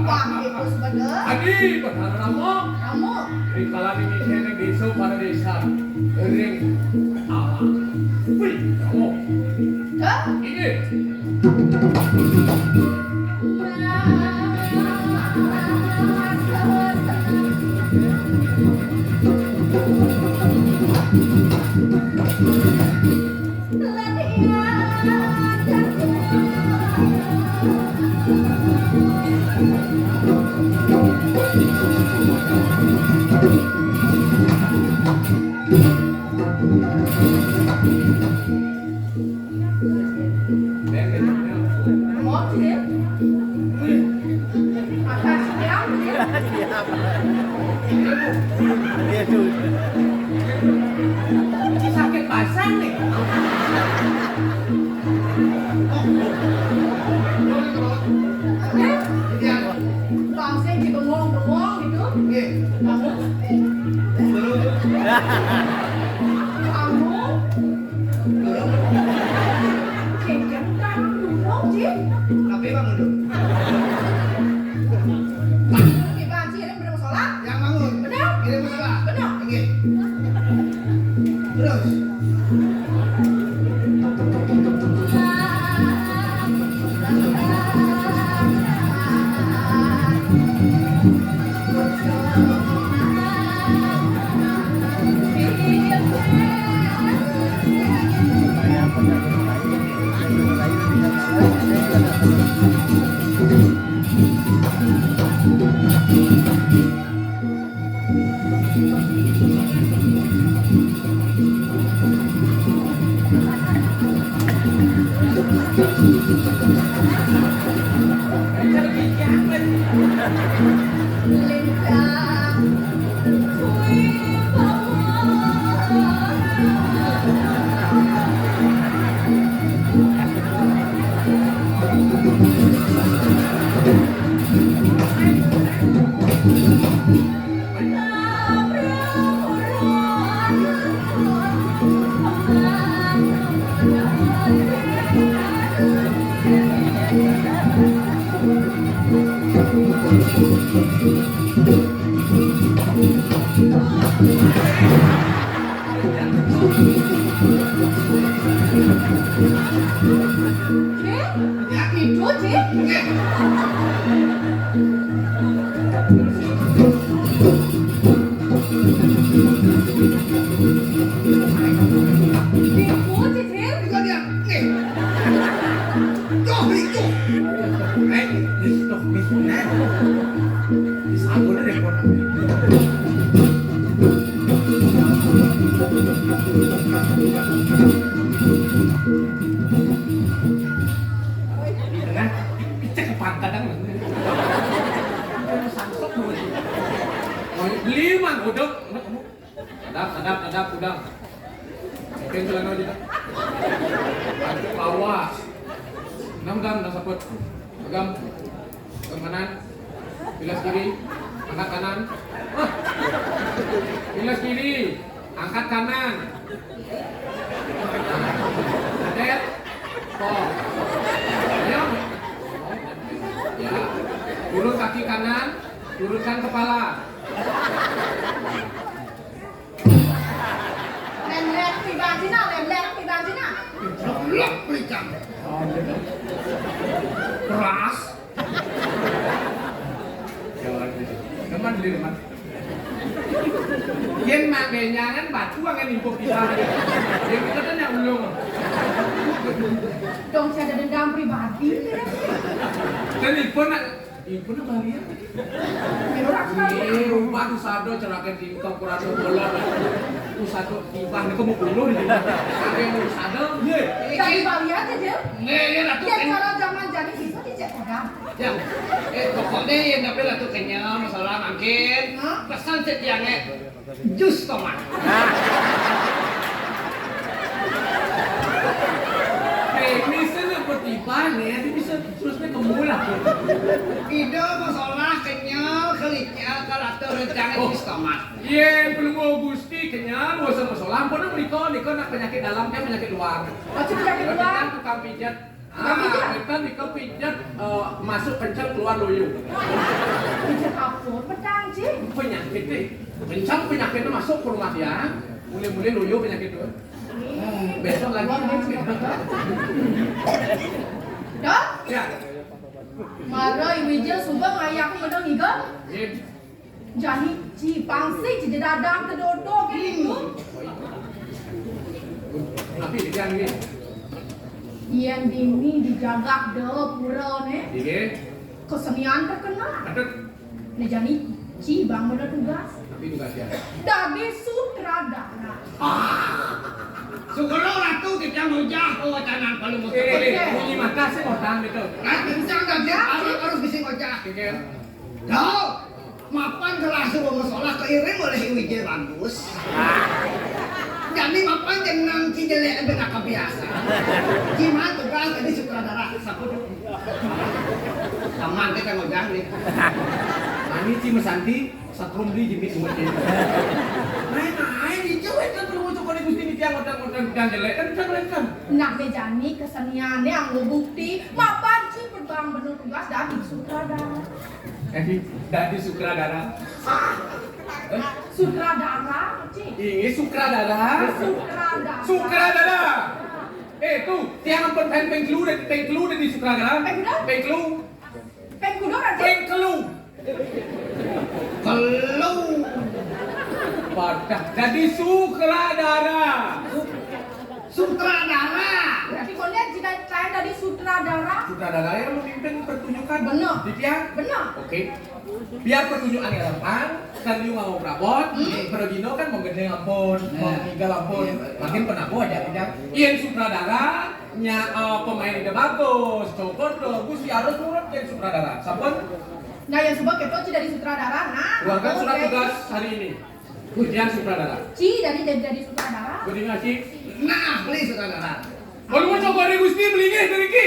Wah itu sebenar. Adi benar Rama. Kamu Ring kalani mikene desa pada desa. Ring ala. Wih, kamu. dah. Ini. Mau sih? Atas siang sih. Sakit pasang nih. Langsung dibengong-bengong gitu. Kamu, kamu, kengkeng kan dulu sih. Tapi bangun dulu. Tiba sih ada berapa sholat? Yang bangun. Benar? Ini masalah. Benar. Oke. Terus. Ini Lintang itu Cik. Itu Cik. Itu dia. Nih. Tuh itu. Sabun deh kon. Cek kepan kadang. Samsok beli mang udang. Adap udang. Mungkin celana aja. Baju lawas. Gam saput. Gam kanan. Bilas kiri. Angkat kanan. Bilas kiri. Angkat kanan. Adet. Stop. Ayo. Ya. Turun kaki kanan, turunkan kepala. Lem-lem piban Cina, lem-lem piban Cina. Jeblok plicang. Keras. Jangan gitu. Teman beli teman. Yen makanya kan batu kan impuk kita. Yang kita kan yang ulung. Dong saya ada dendam pribadi. Dan ipun Maria. Rumah tu sado cerakan tingkong kurang bola. Tu sado tibah ni kamu puluh ni. Ada yang sado, ye. Tapi balik aja dia. Ye ratu. Dia kalau zaman jadi bisa dicek kodam. Ya. Pokoknya yang tapi lah tu kenyang masalah makin. Pesan setiangnya jus tomat. Misalnya bertibah ni, nanti bisa terusnya kemulah. Ide masalah kenyal kelitnya kalau tu rencana jus tomat. Ye belum Gusti kenyang, bosan masalah. Ampun mereka nak penyakit dalam dia penyakit luar. Macam penyakit luar. Kita tukang pijat. Kita pijat masuk kencang keluar loyo. Pijat apa? Pedang Cik. Penyakit ni, kencang penyakit itu masuk ke rumah dia. Mulai loyo penyakit itu. Besok lagi ni. Dah? Ya. Marah ibu subang ayah aku dong iga. Jadi cipangsi jadi dadang kedodok gitu. Tapi yang ni. Yang dini dijagak deh pura nih. Iya. Kesenian terkenal. Ada. Nih jadi cibang bener tugas. Tapi juga dia. Dari sutradara. Sugero ratu kita ngujah kawacanan kalau mau seperti Bunyi mata sih orang itu. Nah, bisa nggak dia harus bisa ngojak. Oke. Dah, mapan kelas rumah masalah keiring oleh Wijaya bagus. Jadi mapan jangan cijelek benak kebiasa. Gimana tugas tadi sutradara sapu. Taman kita ngojak nih. Ani Cima Santi satrum di jemit umurnya. Main dijawab kan perlu untuk kau Gusti ni tiang orang jelek kan bisa kan. Nak bejani keseniannya yang bukti mapan ci berbang bener tugas dari sutradara. Dari sutradara. Sutradara, Ci. Ini sutradara. Sutradara. Tu tiang ampun pengkelu dan di sutradara. Pengkelu. Pengkudo aja. Pengkelu. Kalau Padah jadi sutradara. Sutradara. Berarti kau lihat cita-cita dari sutradara. Sutradara yang memimpin pertunjukan Benar. di tiang. Benar. Oke. Biar pertunjukannya gampang, kan dia mau prabot, Perugino kan mau gede ampun, mau tinggal ampun, makin penabo aja tidak. Yang sutradara nya pemain ide bagus, cokot bagus, harus nurut yang sutradara. Sampun Nah yang sebab kepo dari sutradara. Nah. keluarkan surat tugas hari ini. Ujian sutradara. Dari sutradara. Budi ngasih. Nah, beli sutradara. Kalau mau coba dari Gusti beli dari Ki.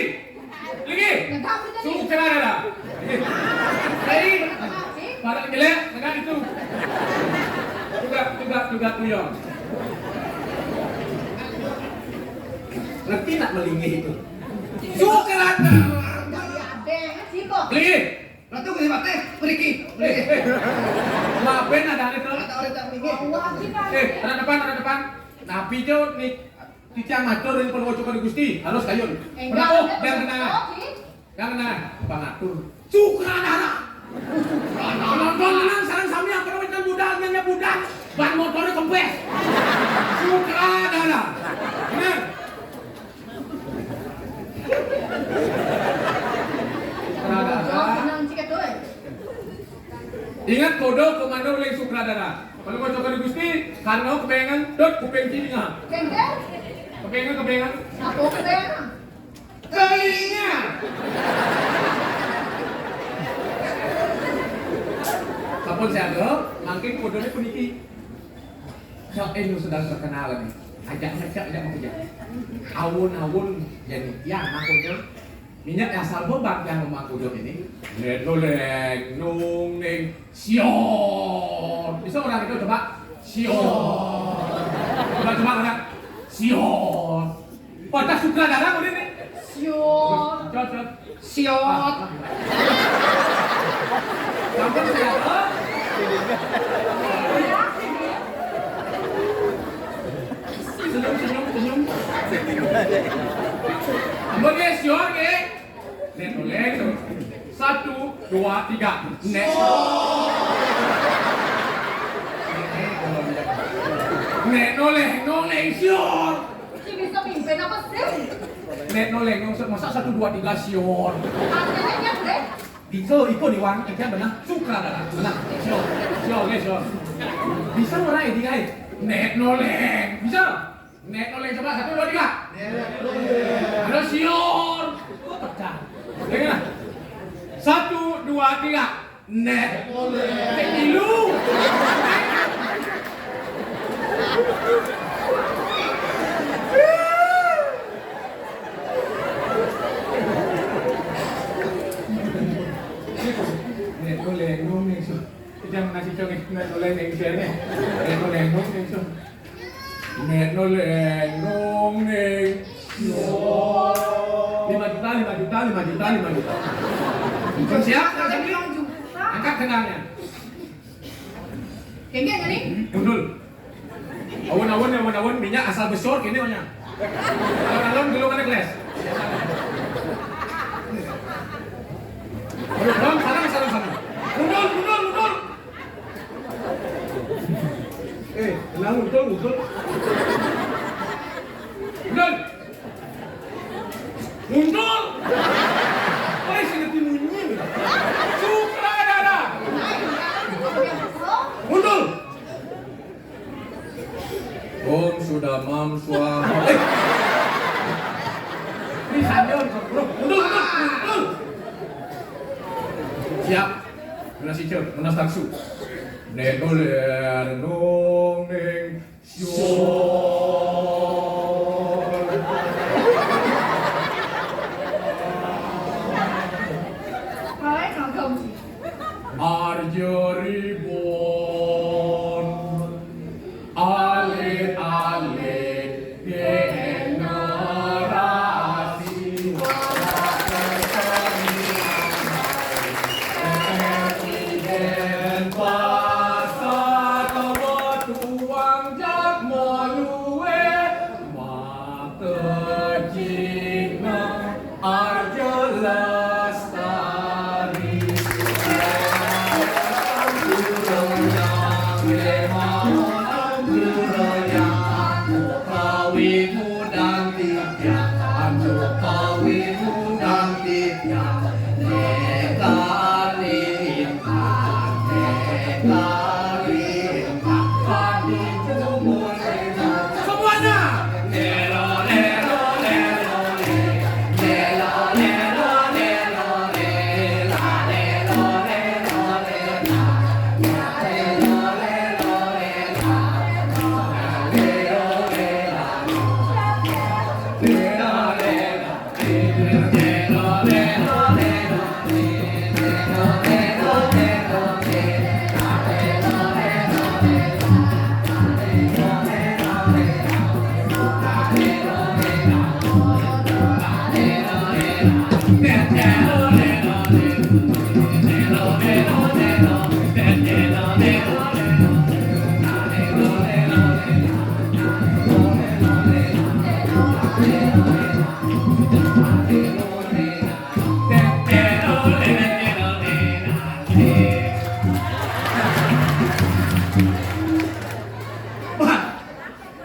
Beli. Negara kita nih. Sutradara. Hei, Makasih. para jelek, dengan itu. Juga tuyong. Ngerti nak melingih itu? Sutradara. Dari adeng sih kok. Beli. Ratu gue mate, pergi. Maafin ada itu. Kata orang tak pergi. Wajib kan. Ada depan. Nabi jo nih titiang matur yang perlu coba di Gusti, harus kayun. Enggak. Biar kenangan. Oke. Yang kenangan, pengatur. Sutradara. Penonton menang sarang sami apa namanya budak, ban motornya kempes. Sutradara. Benar. Sutradara. Senang ciket doy. Ingat kodo komando oleh sutradara. Kalau mau coba di Gusti, karena kepengen dot kuping kiri nggak? Kengkel. Kepengen. Apa kepengen? Kayaknya. Kapun saya ada, makin kodenya puniki. Sok ini sedang terkenal nih. Ajak mau kerja. Awun jadi yang makunya. Minyak asal bebat yang memakudo ini. Nedoleng, nung, ning, sion. Bisa orang itu coba. Sion. Coba orang. Sion. Pada sutradara udah nih. Sion. Cocok. Siot. Sampai saya senyum. Ambil sion ke. Nedoleng. 1, 2, 3. Nek. Noleng sion. Ini bisa mimpin apa sih? Noleng masa 1, 2, 3 sion. Artinya deh. Bisa ikut di wang ikan benar sutradara benar sion. Bisa orang ini guys. Noleng bisa. Noleng coba 1, 2, 3. Ada sion. Pecah. Dengar. 1, 2, 3. Noleng. Ilu. Noleng so. Jangan nasi congek noleng share-nya. Noleng so. Noleng. 5 juta. Siap, angkat kendangnya. Kengkel kan nih? Mundur. Awan minyak asal besar kini nya. Alon belum ada gelas. Belum sana. Mundur. Tenang mundur. Mundur. Wah, sini timunyi. Sutradara. Mundur. Om sudah mam suama. Ini sambil bro. Mundur. Siap. Menas hijau, menas taksu. Nedoler nong neng sion. Kalian nonton sih. Arjo ribon. Alit generasi Presiden pasar tua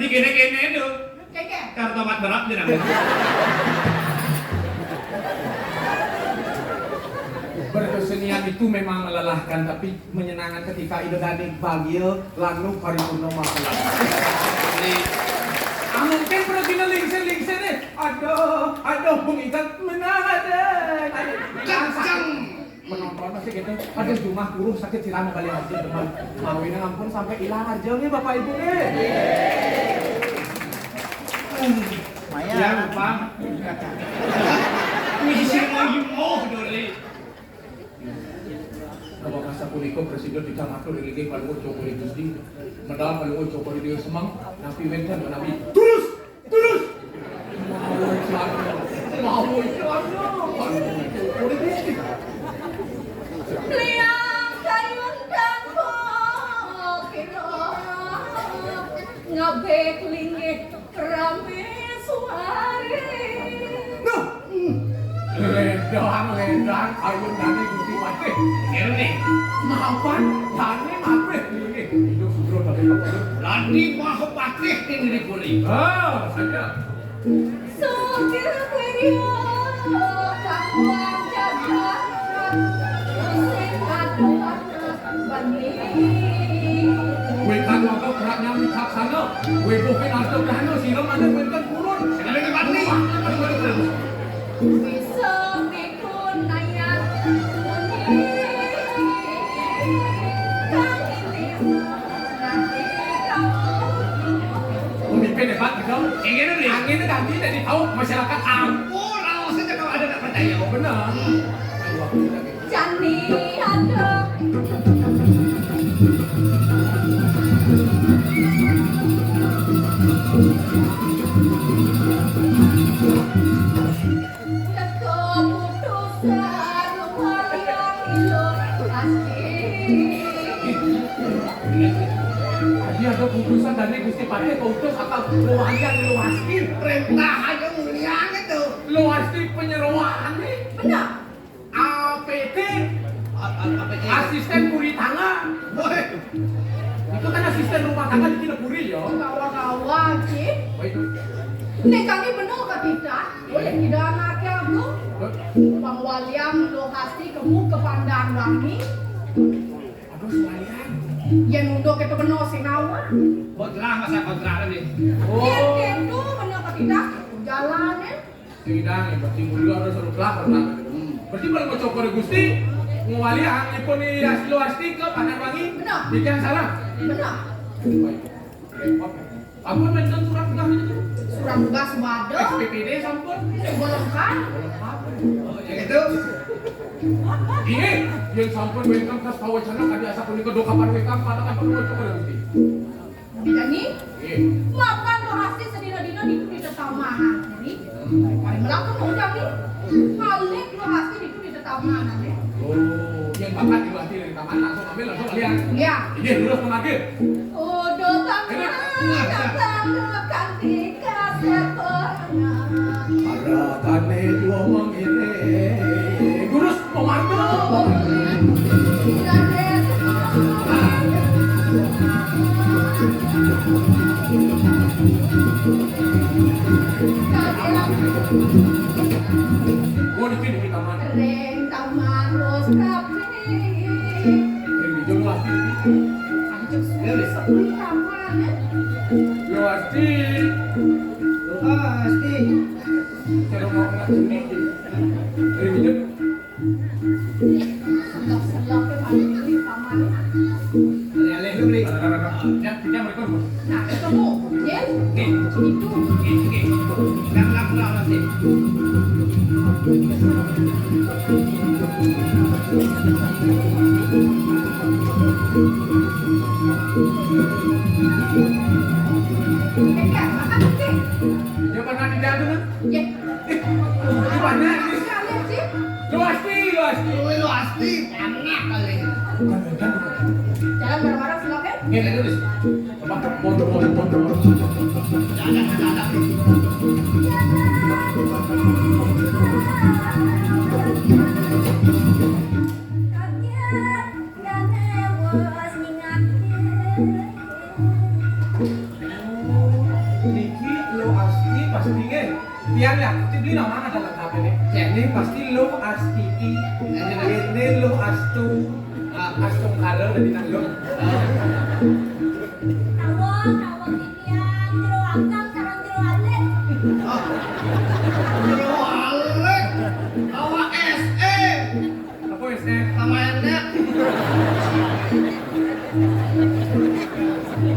Di kene-kene itu. Keke. Kartu mat berat jenang. Berkesenian itu memang melelahkan, tapi menyenangkan ketika ide gading bahagia lalu paripurna masalah. Mungkin pergi lingsen deh. Aduh, Bung Ikan menada. Kencang. Menonton masih gitu. Aduh, rumah kurung sakit sirama kali aja teman. Mawinnya ngampun sampai hilang aja nih Bapak Ibu nih. Ya lupa. Misi lagi mau doli. Kalau masa punika presiden dicamatur lagi kalau ucap politik di medal kalau ucap politik semang nabi mentan nabi terus mau iklan politik Liang kayun dan pokiro ngabek linggih rame suare. Lendang ayun dani gusti patih ini maafan dani mapeh ini hidup sudro dari bapak Lani Mahapatih ini dipuri. saja Sokir kuirio kakuang jagat sing aduan bani. Wekan maka geraknya wicaksana webuhin ada dano siram ada wekan kurun Sekali lagi Patih. Bisa dikunayat muni kang ini nanti kamu pemimpin hebat gitu angin ganti dari tahu masyarakat Oh, lawas saja kalau ada tak percaya. benar Jani ada keputusan walian ilo pasti. Tadi ada putusan dari Gusti Patih putus atau luayan luasti Perintah aja mulia itu. luasti penyeroan nih Benar. APT Apa itu? asisten kuri tangga Boy. itu kan asisten rumah tangga di Kinepuri ya Kawan-kawan sih. baik Nek kami benar ke tidak, boleh tidak anaknya aku. Bang Waliam lokasi kamu ke Pandangangi. aduh sekalian Yang udah kita benar sinawa. Kontrak masa kontrak ini. Yang itu benar ke tidak, jalannya. tidak nih berarti mulia harus seru pelakor lah berarti kalau mau coba Gusti ngewali angipun nih luasti ke Pandangangi Benar. bikin salah Benar. baik repot apa mention surat tugas itu Surat tugas wadah. SPPD sampun Belum kan? Yang itu. Iya, yang sampun wekam kas pawacana kadi asa punika do kapan wekam pada kan perlu coba Gusti. Bidani, Iya. makan lokasi sedina-dina di tetamahan. Jadi, mari melakukan udah nih. Balik lokasi di tetamahan. Oh, yang bapak diwati dari taman langsung ambil langsung lihat. Ya. Ini lurus menagih. Udah tangan datang ketika sepernah. Ada kane ngomong ini. Lurus pemarto. Gua di sini di taman. Reng taman ros kafe. Yang di jauh pasti. Sepuluh taman ya. Pasti. Pasti. Cara mau nggak sini. Dari jauh. Selok-selok ke balik taman. Alih-alih dulu nih. Ya, kita mereka bos. Nah, ketemu, ya? Oke. Itu. Oke. Yang lakukan nanti. Makan oke. Yang pernah di dalam kan? Ya. Di mana ini? Sekalian sih. Luasti. Lu pasti enak kali. Jalan bareng-bareng selok ya. Oke, tulis. Coba foto. Dadah. pasti dingin. Tiang ya, pasti beli nama ada lengkap ini. Ini pasti lo astiki, ini lo astu, astung karo dari nanggung. Tawang titian, jero angkang sareng jero alik. Jero alik. Awak SE. Apa SE? Sama enak.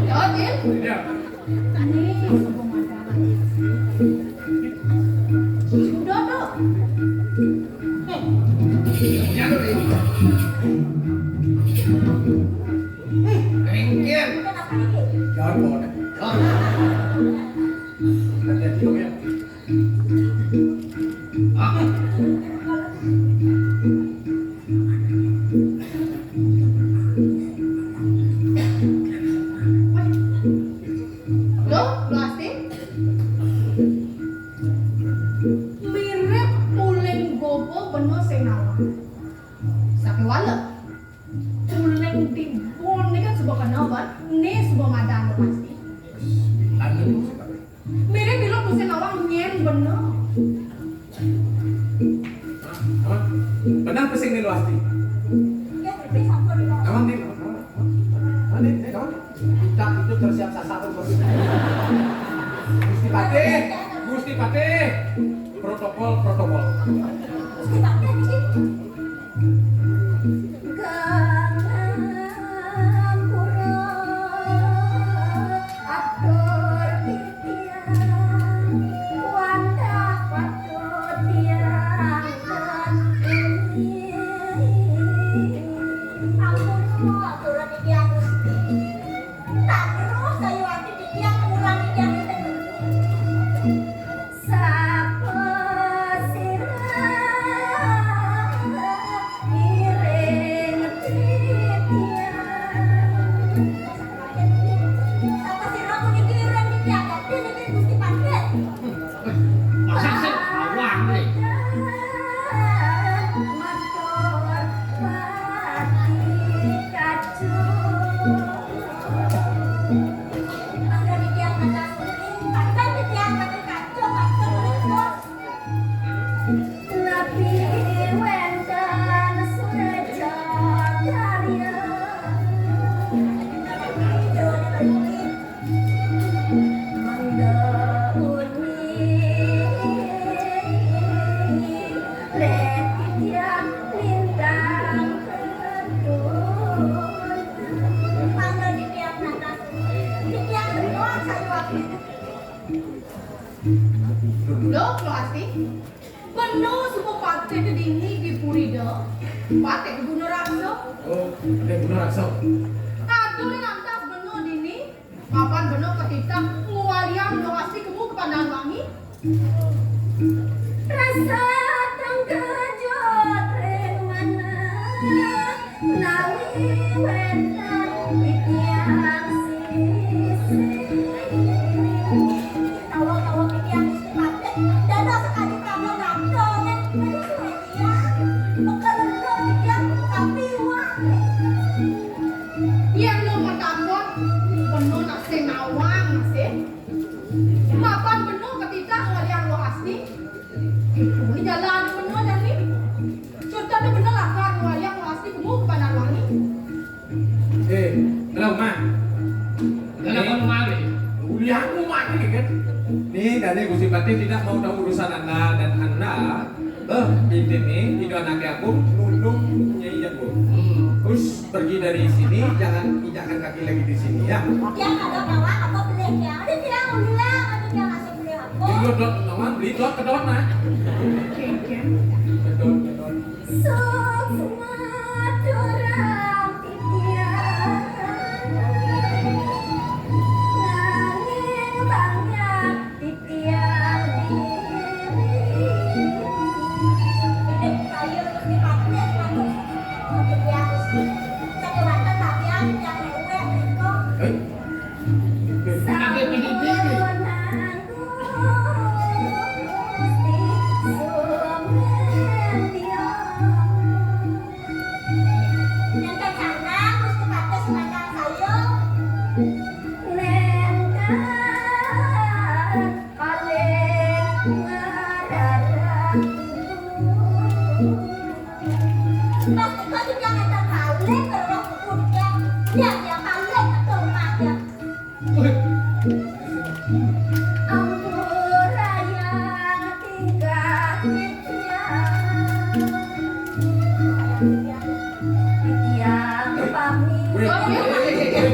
Jodin. Ya. Ini sebelum ada. Sudah tuh. Ya tuh ini. Kengkir. Kenapa ini? Jangan bawa deh. Hati-hati dong ya. Loh, plastik? Mirip uling gobo bener sing nawang. Sapi walek. Uling dibon ini kan sebuah kenawan, ini sebuah madan pasti. Anu. Mirip bilang musim nawang nyen bener. Benar pesing nih lo asti. Ya, tapi sampai di bawah. Kawan nih. Kawan. Kita itu tersiap sasaran bos. Gusti Patih. Protokol. Terus kita pakai di sini. Masa sih awak nih. Loh, plastik? Penuh semua pakai ke dini di Purida. Pakai ke Gunung Raksa. Oh, benar raksa. Aduh, lantas bener dini. Kapan bener ketika ngualiang lokasi kamu ke Pandang Wangi? Rasa tangkejot ring mana nawi wetan pikiang sisi. Tawa-tawa pikiang sisi mati. Dada sekali kamu nangkongin. Aduh, semedia. Mekelelo pikiang tapi wangi. Yang lo mentakut penuh nasi nawang nasi. Kapan penuh ketika ngualiang lo asli? Ini jalan penuh dan nih. Sudah tuh bener lah kan ngualiang lo asli kamu ke Pandang Wangi. Halo, Ma. Kenapa kemari? Kuliahmu mati kan? Nih dari Gusti Patih tidak mau tahu urusan Anda dan Anda. Ini anaknya aku nundung nyai jago. Terus pergi dari sini, jangan injakkan kaki lagi di sini ya. Dia ada bawa apa beli ya? Ada bilang ulang, ada bilang masih beli apa? Beli dot, nawan beli dot ke dot nah. Betul. Semua dorang titian nanging banyak titian diri. Ini kayu terus dipakai sepatu yang cakewatan tapian yang lewe itu. Nanti pilih-pilih. Ampuraya tingkat yang pamit.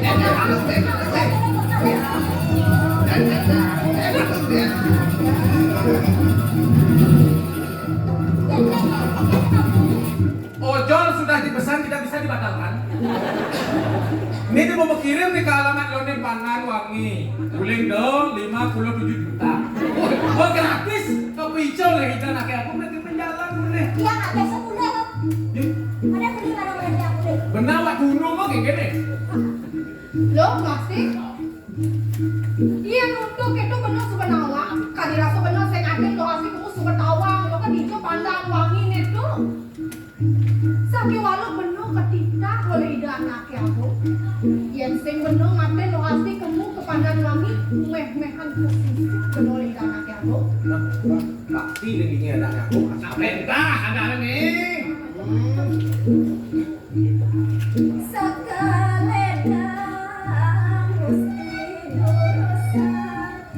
Ojol sudah dipesan tidak bisa dibatalkan. Ini dia mau kirim nih ke alamat Lone Pangan Wangi. Guling dong 57 juta. Oh gratis. Kepicol ya kita nak aku berarti menjalan boleh. Yang ada sebulan. Ada beli mana-mana yang beli. Benar wak gunung kok kayak gini. Lo pasti iya nuntut itu bener sebenarnya kadira sebenar saya ngatain lo asli kamu suka tawang lo kan hijau pandang wangi itu sakit walau bener ketika oleh ide anaknya aku yang sing bener ngatain lo asli kamu ke pandang wangi meh-mehan posisi bener oleh ide anaknya aku Pasti ini ada aku. Sampai entah ada nih. Sekeleda mesti dosa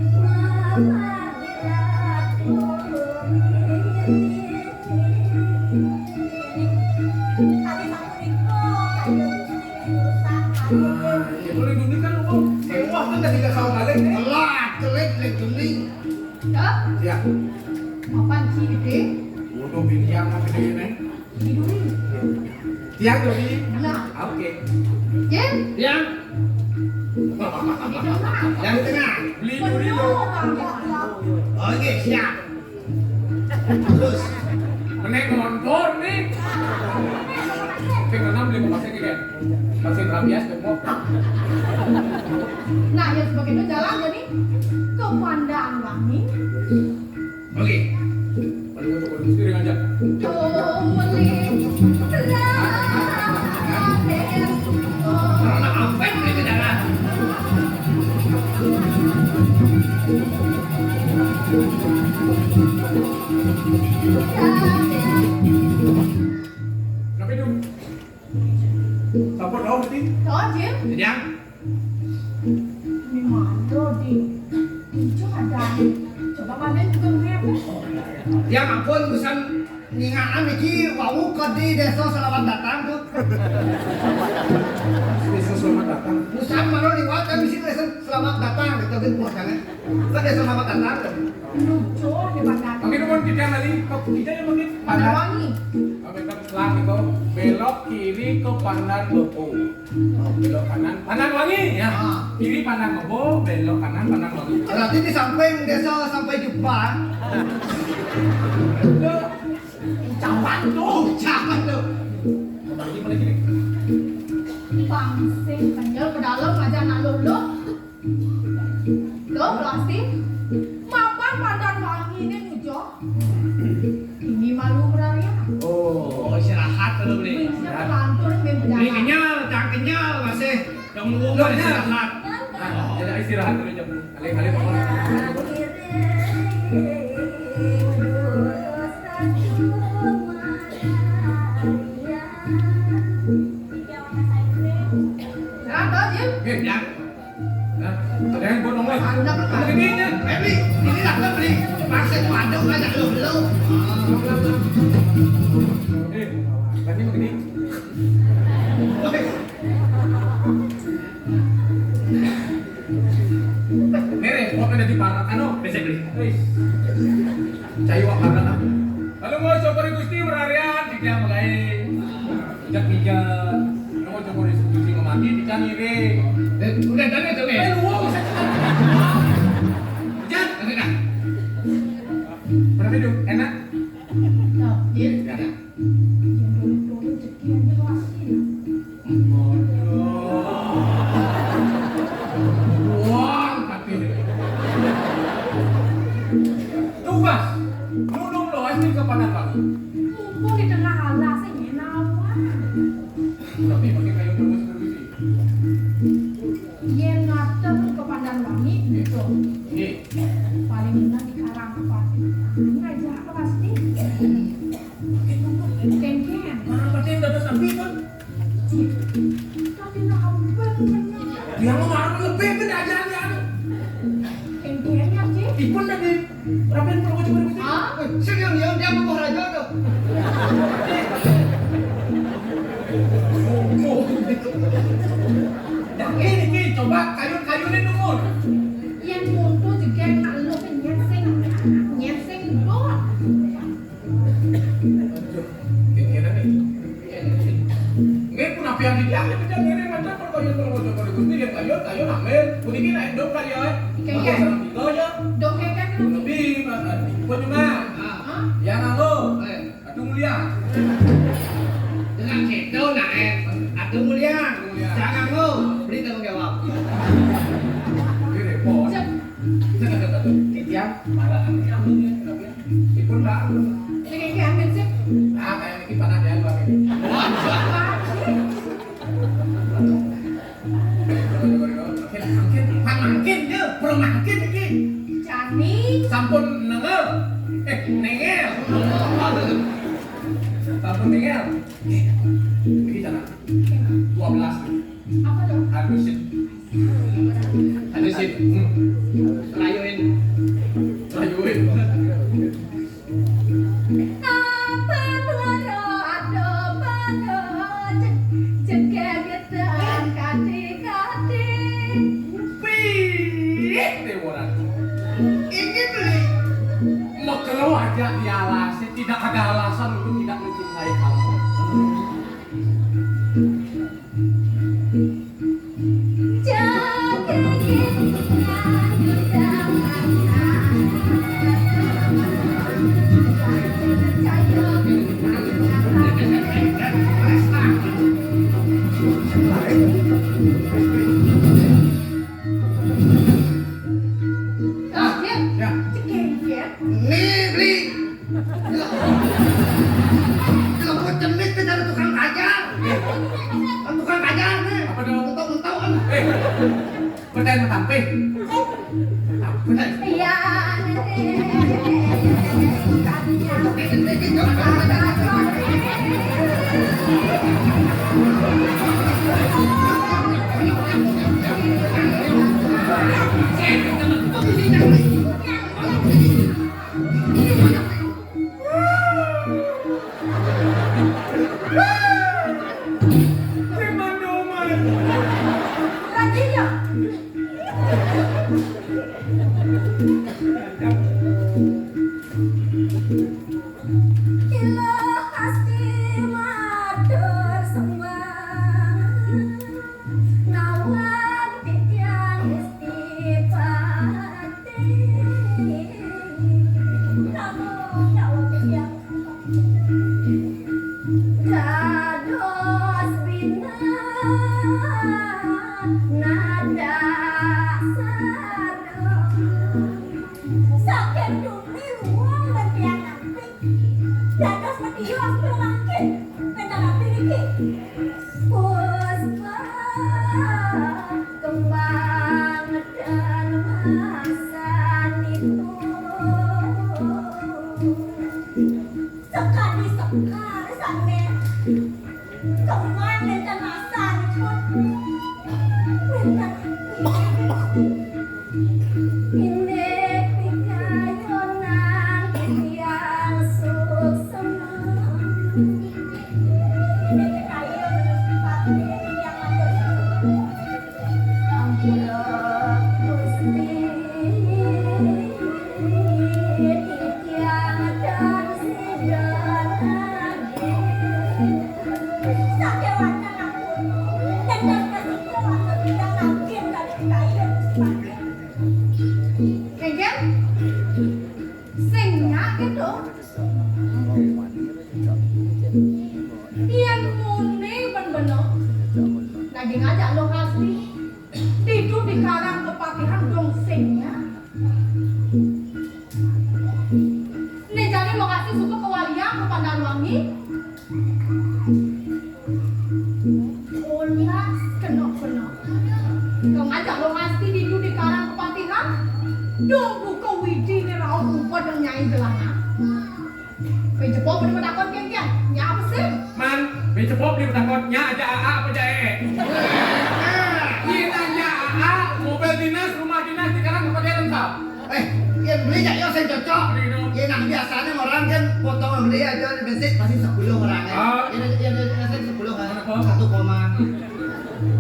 mama Ya boleh dunia kan lu. Wah kan tadi gak tahu balik nih. Alah, jelek dunia. ya Ya. apaan sih gede Udah bilang apa ini? tidurin Tiang doi. nah Oke. Jen Tiang. Yang tengah. Beli duri lo. Oke, siap. Terus. Menek motor nih. Tinggal 6 beli pasir kan. Pasir rabias tembok. nah yang sebagai itu jalan jadi ke pandang wangi Oke. Paling untuk kondisi ring aja. Karena apa yang beli jalan? Kenapa itu? Support dong berarti. Đó Jim, Tiang. ini mana di hijau ada coba kalian juga ngeliat Yang ampun pesan ningaan iki wau ke di desa selamat datang tuh. Desa selamat datang. Pesan mana nih wah kan di sini desa selamat datang gitu kan buat jangan. Kan desa selamat datang. lucu di bandara Oke, nuwun kita kali ke kita yang mungkin Pandang Wangi kita selang itu belok kiri ke Pandan Bobo. Oh, belok kanan Pandan Wangi ya. Kiri Pandan Bobo, belok kanan Pandan Wangi. Berarti di samping desa sampai jumpa. Itu ucapan tuh. Jangan tuh. Bagi mulai kiri. pangsing kenyal ke dalam ngajak anak lo plastik mapan Pandang Wangi ini lucu ini malu berarti Oh, istirahat dulu beli. bisa pelantur main Ini berjalan kenyal, jangan kenyal masih. Yang mau Loh, istirahat. Nah, jadi istirahat dulu jam. Kali-kali pokoknya. nah toh Jim Oke, ya. Nah, ada yang buat nongol. Pandang kan Ini nya. Beli, ini lah kan beli. Pasir waduk aja lu. Tadi begini. Mere, kok ada di parat anu, bisa beli. Cayu parat ah. Lalu mau coba Gusti berharian di dia mulai pijat-pijat. Mau coba diskusi ngemati di canire. Udah tanya tuh, Lu bisa pijat, enggak. Berapa itu? Enak? nah Jim Ya. dulu rezeki aja lo asli Wah, tapi tugas nunung lo asli ke Pandan Wangi. Mumpung di tengah alas ini nama Tapi pakai kayu terus sih. yang ngatur ke Pandang Wangi gitu Ini paling enak di Karangpan ngajak apa pasti kengkengan mana pasti udah ada sapi kan? tapi nak hampir Dia mau marah lebih kan ajaran. Ipun tadi rapian pulau coba. Ah, Senyum dia mau raja tuh. Ini coba kayu-kayunya numur. yang mundur juga kalau nyeseng doang. Nggak pun apa yang dijaga kita ngene macam kalau Gusti dia kayu ambil, kuningin naik dong kali ya. Kayak Kalau ya, dong kayak lebih pun cuma yang lalu, aduh mulia. Dengan gitu naik. Atuh mulia. Jangan lu beri tanggung jawab. Ini repot. Kitian, malah Ipun tak. kayak ambil sih. Ah, kayak ini panas ya luar ini. Mangkin dia, perlu mangkin iki. Jani, Sampun nengel. Nengel. Sampun nengel. Iki sana. 12. apa dong? Hadusin. Layuin. Layuin. Apa pelaro ada pada cegegetan kati-kati. Pih, deworan. Ini beli. Mau keluar aja di alasan, tidak ada alasan untuk tidak mencintai kamu. Ya, Nih beli. Kamu cenit ke cara tukang kajar. Tukang kajar nih. apa dong? Mentau-mentau kan. Percaya sama tampil. Memang doman. Kembang dan masan itu sekali sampai kembang dan masan itu ini pikayonan yang suksema ini pikayonan yang Ampura Gusti titiang dan sidanane sakewanan ampun dan kasihku untuk tidak makin dari kayu Kegen singnya gitu yang muni bener lagi ngajak lokasi itu di karang kepatihan dongsingnya nih jadi lokasi suku kewalian ke Pandanwangi ulas kena kau ngajak lokasi itu di karang kepatihan dong buka widi nih rauh rupa dan nyai gelana penjepok pada takut kengkian nyapa sih Man, becepok di pedangkotnya aja AA apa aja Ini aja AA, mobil dinas, rumah dinas, sekarang kepakai lengkap. Iya ya beli ya yo saya cocok. Ya nak biasanya orang kan potongan beli aja bensin pasti 10 orang ya. Ya saya 10 kan. 1 koma.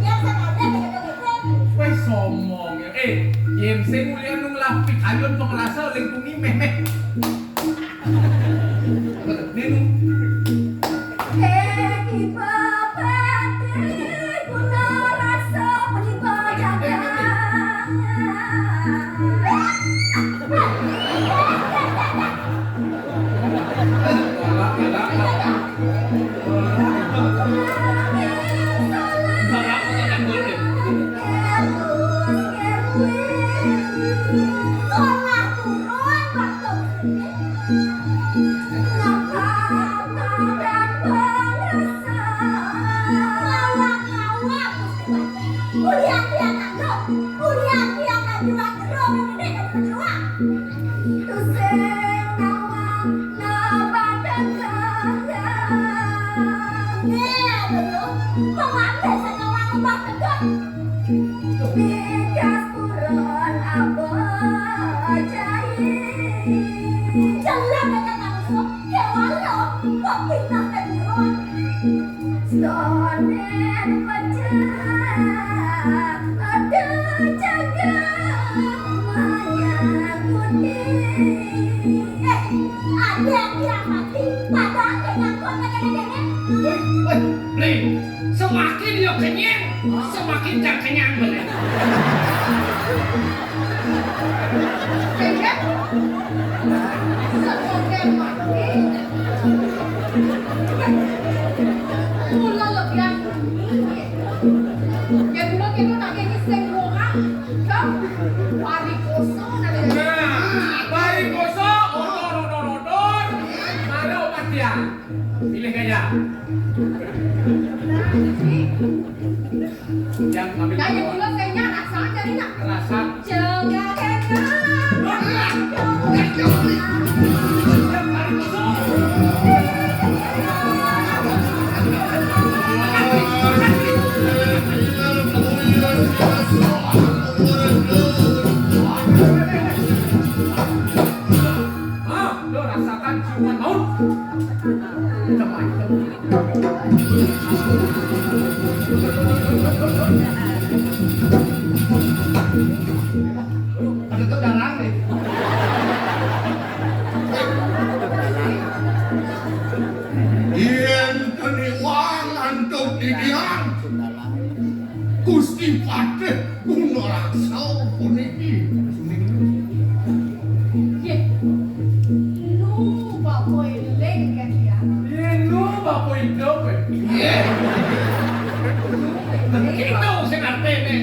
Biasa ada gitu. Wes somong ya. Yen sing mulia nung lapik ayun pengrasa lingkungi meh. Nenu. Semakin dia kenyang, semakin tak kenyang bener. Kenyang? Semakin mati. Mula lebihan ini. Ya dulu kita nak kini semua kan? Pari kosong nak. Nah, bayi kosong, odor. Mana obat dia? Pilih gaya. Yang ambil Nah, yang dulu kenyang rasa jadi nak. rasa. Jangan kenyang. Yang bayi kosong. Lo rasakan ciuman maut. Ada tuh darah nih. Yen keniwang antuk didiang Gusti Patih guna raksa puniki. Ye. Lu bapak eleng kan ya. Ini bapak hidup. Itu sing artene.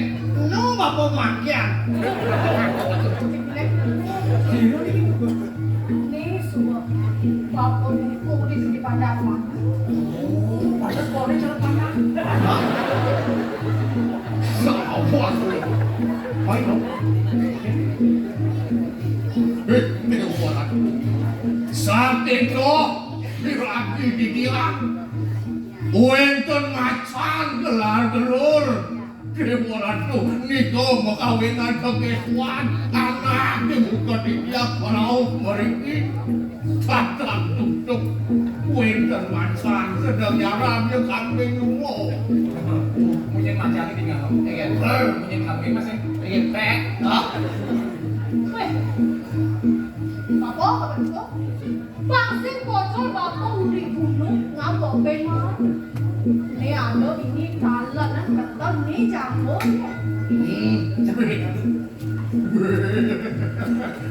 Nu bapak makian. Ini semua bapak itu di pandang mana? Padahal boleh jalan pandang. Sawan. Baik dong. Ini buat saat itu diragi didiang Wenten macan gelar-gelur Dewaratu niko makawinan kekesuan anak dibuka di tiap parau meriki tatang tutup Wenten macan sedang nyaram yang kambing umum Mungkin macam ini tinggal. Ya kan? Mungkin kambing masih ingin pek. Weh, bapak apa itu? Vaksin bocor bapak udah gunung ngabok benar. Ini ada ini kalah dan kata ini campur ya.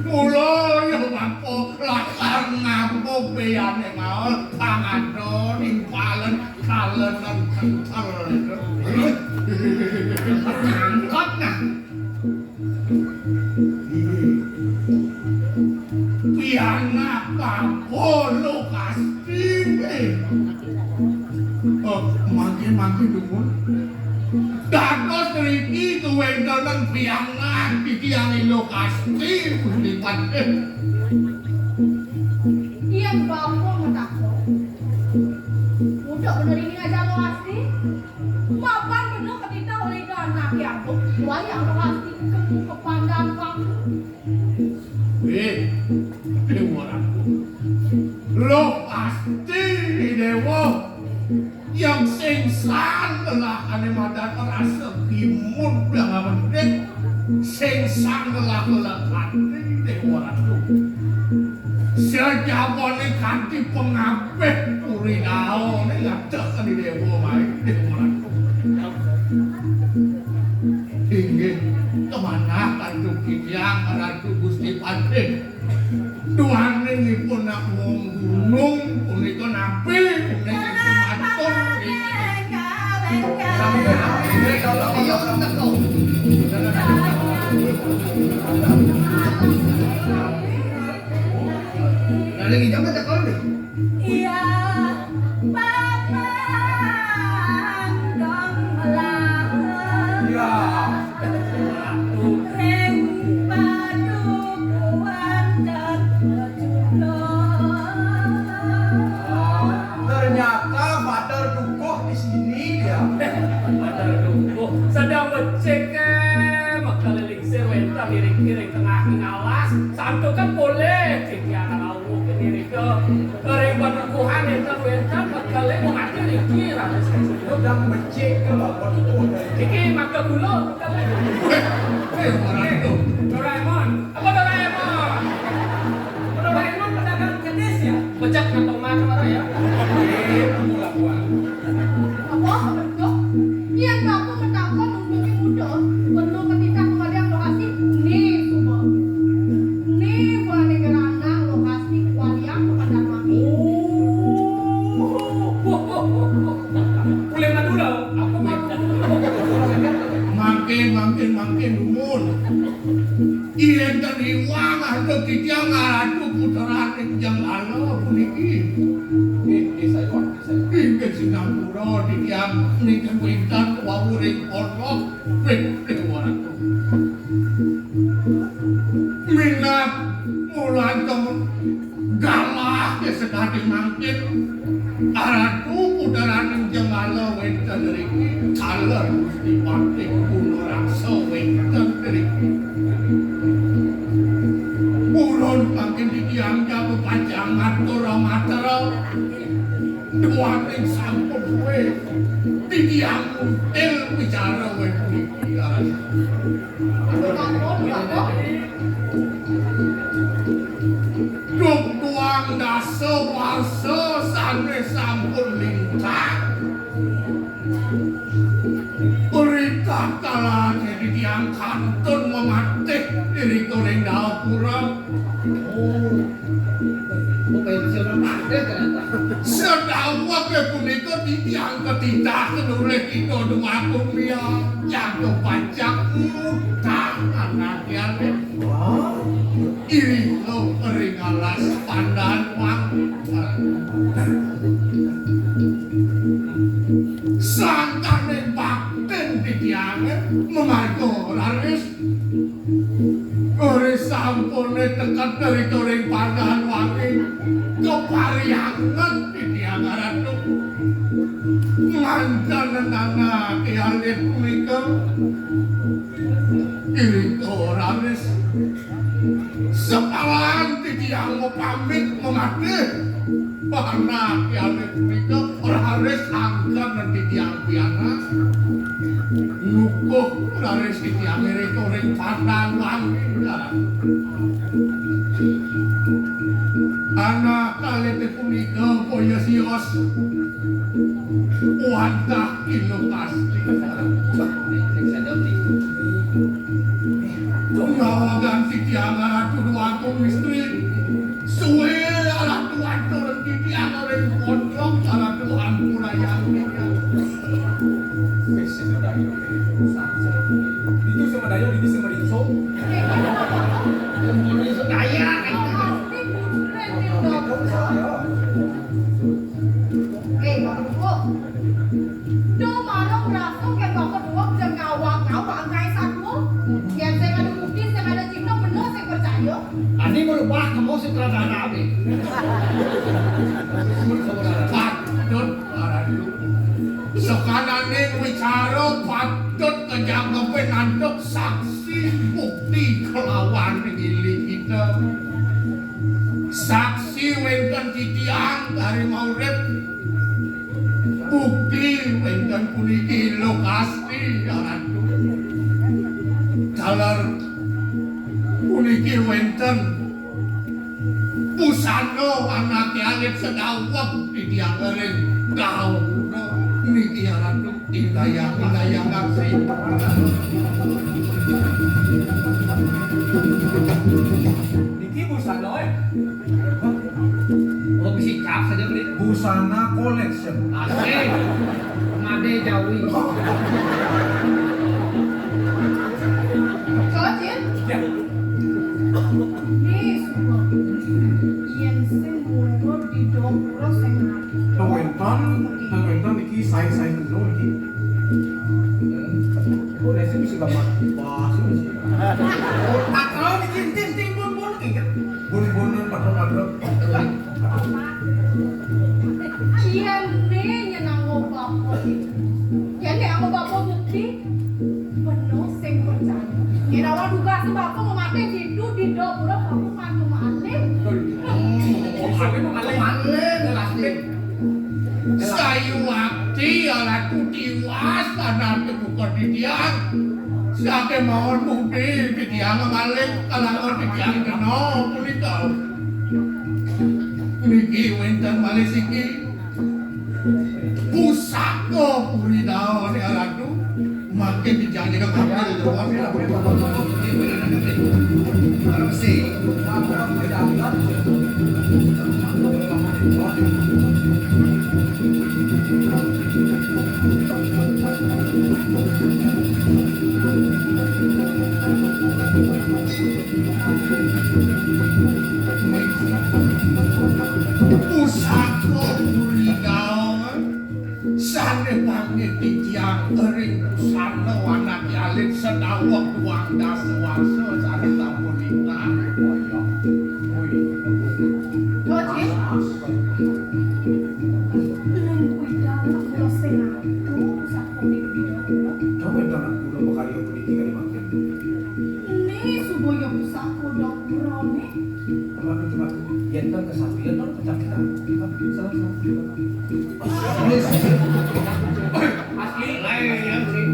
Mula ya bako lakar ngapuk biyane mau tangan do nimpalen kalenan kental Angkot nah. Piana kapolo kastine makin dumun dados riki tuwentenan piana pikiane lokasti lipat Iya bapak menakut. Udah bener ini aja lo asli. Bapak bener ketika oleh anak ya bu. Wah yang lo asli ke pandang bang. lekati dewa ratu. Sejabone kanthi pengapit urinao ning ngadekan dewa wae dewa ratu. Inggih kemana kanjeng Kityang Ratu Gusti Pandhe. Duhanipun nak wong gunung punika napi punika matur Lagi jangan tak kau ni. Iya, Papa dong melang. Ya. Ring padukuan dan lejuno. Ternyata Father Dukuh di sini dia. Padahal dukuh sedang becek makaliling sirwenta miring-miring tengah alas santo kan boleh kiki anak awuk kiri ke kering padukuhan yang wenta makaliling mengaji ringkir ada Sedang becek ke bawah itu. kiki maka gula dewa ratu. Doraemon apa Doraemon Doraemon pedagang kedis ya becek kantong mana marah ya Apa bentuk? Yang kamu mentakon untuk muda perlu ketika kembali lokasi nih semua. Nih buat negarana lokasi kualiang kepada kami. boleh madu lah aku mau Makin dumun. Yen tadi wang ada Kityang Ratu puterane Kijang Ala puniki. Inggih Singapura Kityang niku winten wawuring pondok dewa ratu. Minat mulan temen galah sekali mangkin Ratu puterane Kijang Ala winten niki kaler Gusti Pandhe kulo raksa winten niki. Purun makin didiamnya bepanjang matur duaning sampun kowe didiam il bicara kowe puniki duk tuang dasa warsa sane sampun lintang berita kala didiam kantun mematik diri koreng dapura. Pensiun Pandhe ternyata. Sedawa punika titiang ketitaken oleh kita dumakung liya jago pajak utang anak yane. Iri lo ring alas pandan wang. Sangkane bakten titiange memargo laris. Ore sampune tekan dari toring pandan wangi kepariangan titiang ratu. Mantan anak alit punika irito raris sepalan titiang mau pamit mengatih anak alit punika raris angkan titiang piana nukuh raris titiang irito ring pandan wangi anak kalit punika koyo sios wantah kilo pasti Tungawagan titiang ratu duakung istri suwe ratu atur titiang ring pondok ratu ampura yang Itu sama Dayo, ini sama Rinso. Ini sedaya kan. Ani merubah kamu sutradara abi. patut ratu sekanane wicara patut kejangepe nandhep saksi bukti kelawan gili kita saksi wenten titiang dari maurip bukti wenten puniki lokasi ratu dalar puniki wenten busana anak alit sedawek tiang ering gauna niki ratu indayang kasih. Niki busana Oh bisi cap saja beli. busana collection. Asik. Made Jawi. Cocin, Ya, nih semua. Yen sing mundur di dobro sing ngati. Tengwenton niki saing dulu niki. Oh, nasi bisa gambar. Wah, sih. Kalau niki ting bun niki. Bun padro. Yen nih nyenang bapak. Yen nih aku bapak bukti. Penuh sing percaya. Yen awak duga si bapak mau mati hidup di dobro kamu maju malih. Sayu wakti ratu tiwas anak bukan di tiang. Siapa mohon bukti di tiang ngalih kalangan di tiang kena punika. Niki wenten malih siki. Pusaka puridao ni ratu makin dijanji ke kamar itu. Mesti pusaka puridao sane pangit tiang ering pusana anak alit sedawak tuang daswarsa sane tapunita. Cocin, belum kuida nak pulau sing ngatu usah konik di dobro. Tengwenton aku udah bakal puniki kali makin. Nih suboyo usah kodok brone. Cuma yen kesapian kecapitan. Salah. Asli lain sih.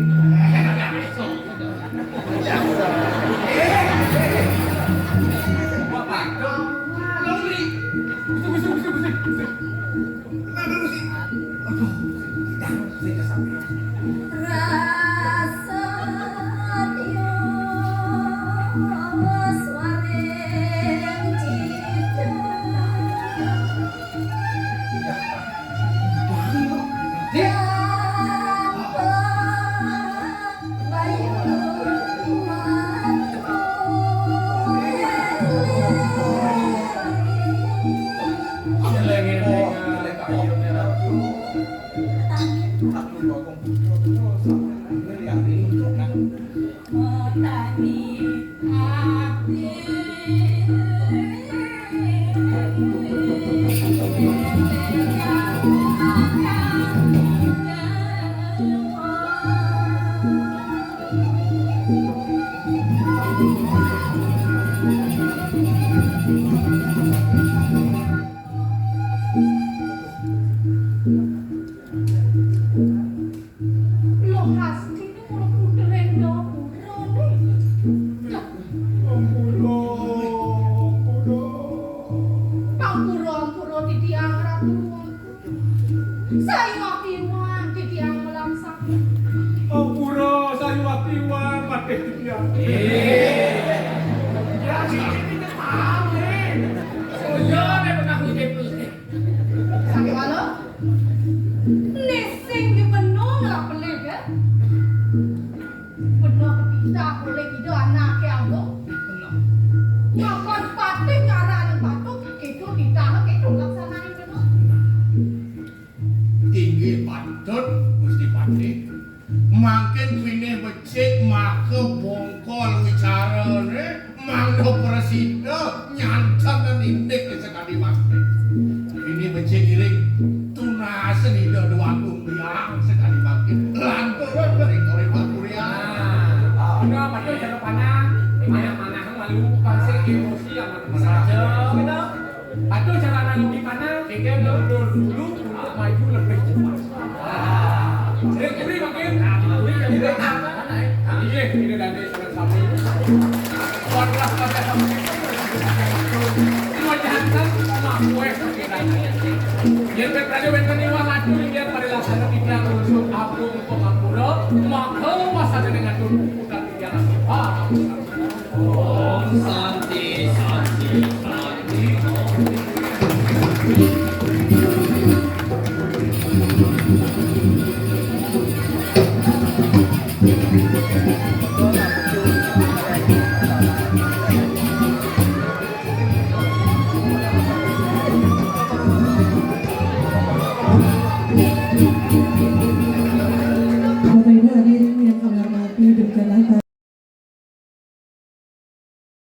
Rasa dia suareng cinta. Lo hasti ni mulut puteren dobro nih. Pangpuro di tiang ratuan. Saya kiwan di tiang melangsang. Oh pura sayu akiwan mati dia. Ya cici ini tahu nih. Soalnya dia pernah hujan putih. Sakit mana? Nesing di penuh lah pelik ya. Penuh kita boleh kita anak yang lo. Makan patih nyara yang batuk itu di tanah itu laksanain penuh. Tinggi patut mesti pati. Makin pineh becik maka bongkol wicarane mangko presida nyancan dan indek sekali waktu. Ini becik iring tunasen ida dua kumbiang sekali makin lanturan dari korek kurian. Udah patuh jangan panah. Mana malu pasti emosi yang mana saja. Benar. Patuh jangan lagi panah. Kita mundur dulu untuk maju lebih cepat. Kuri makin. Kuri jadi mana? Iya, ini dari sangat sampai. Kodras pada Majantan makwe sekiranya. Yang berpradu benten iwa ngadu yang pada laksana tiga unsur agung pengampura maka wasana dengan tubuh dan tiga nasiba. Om Santi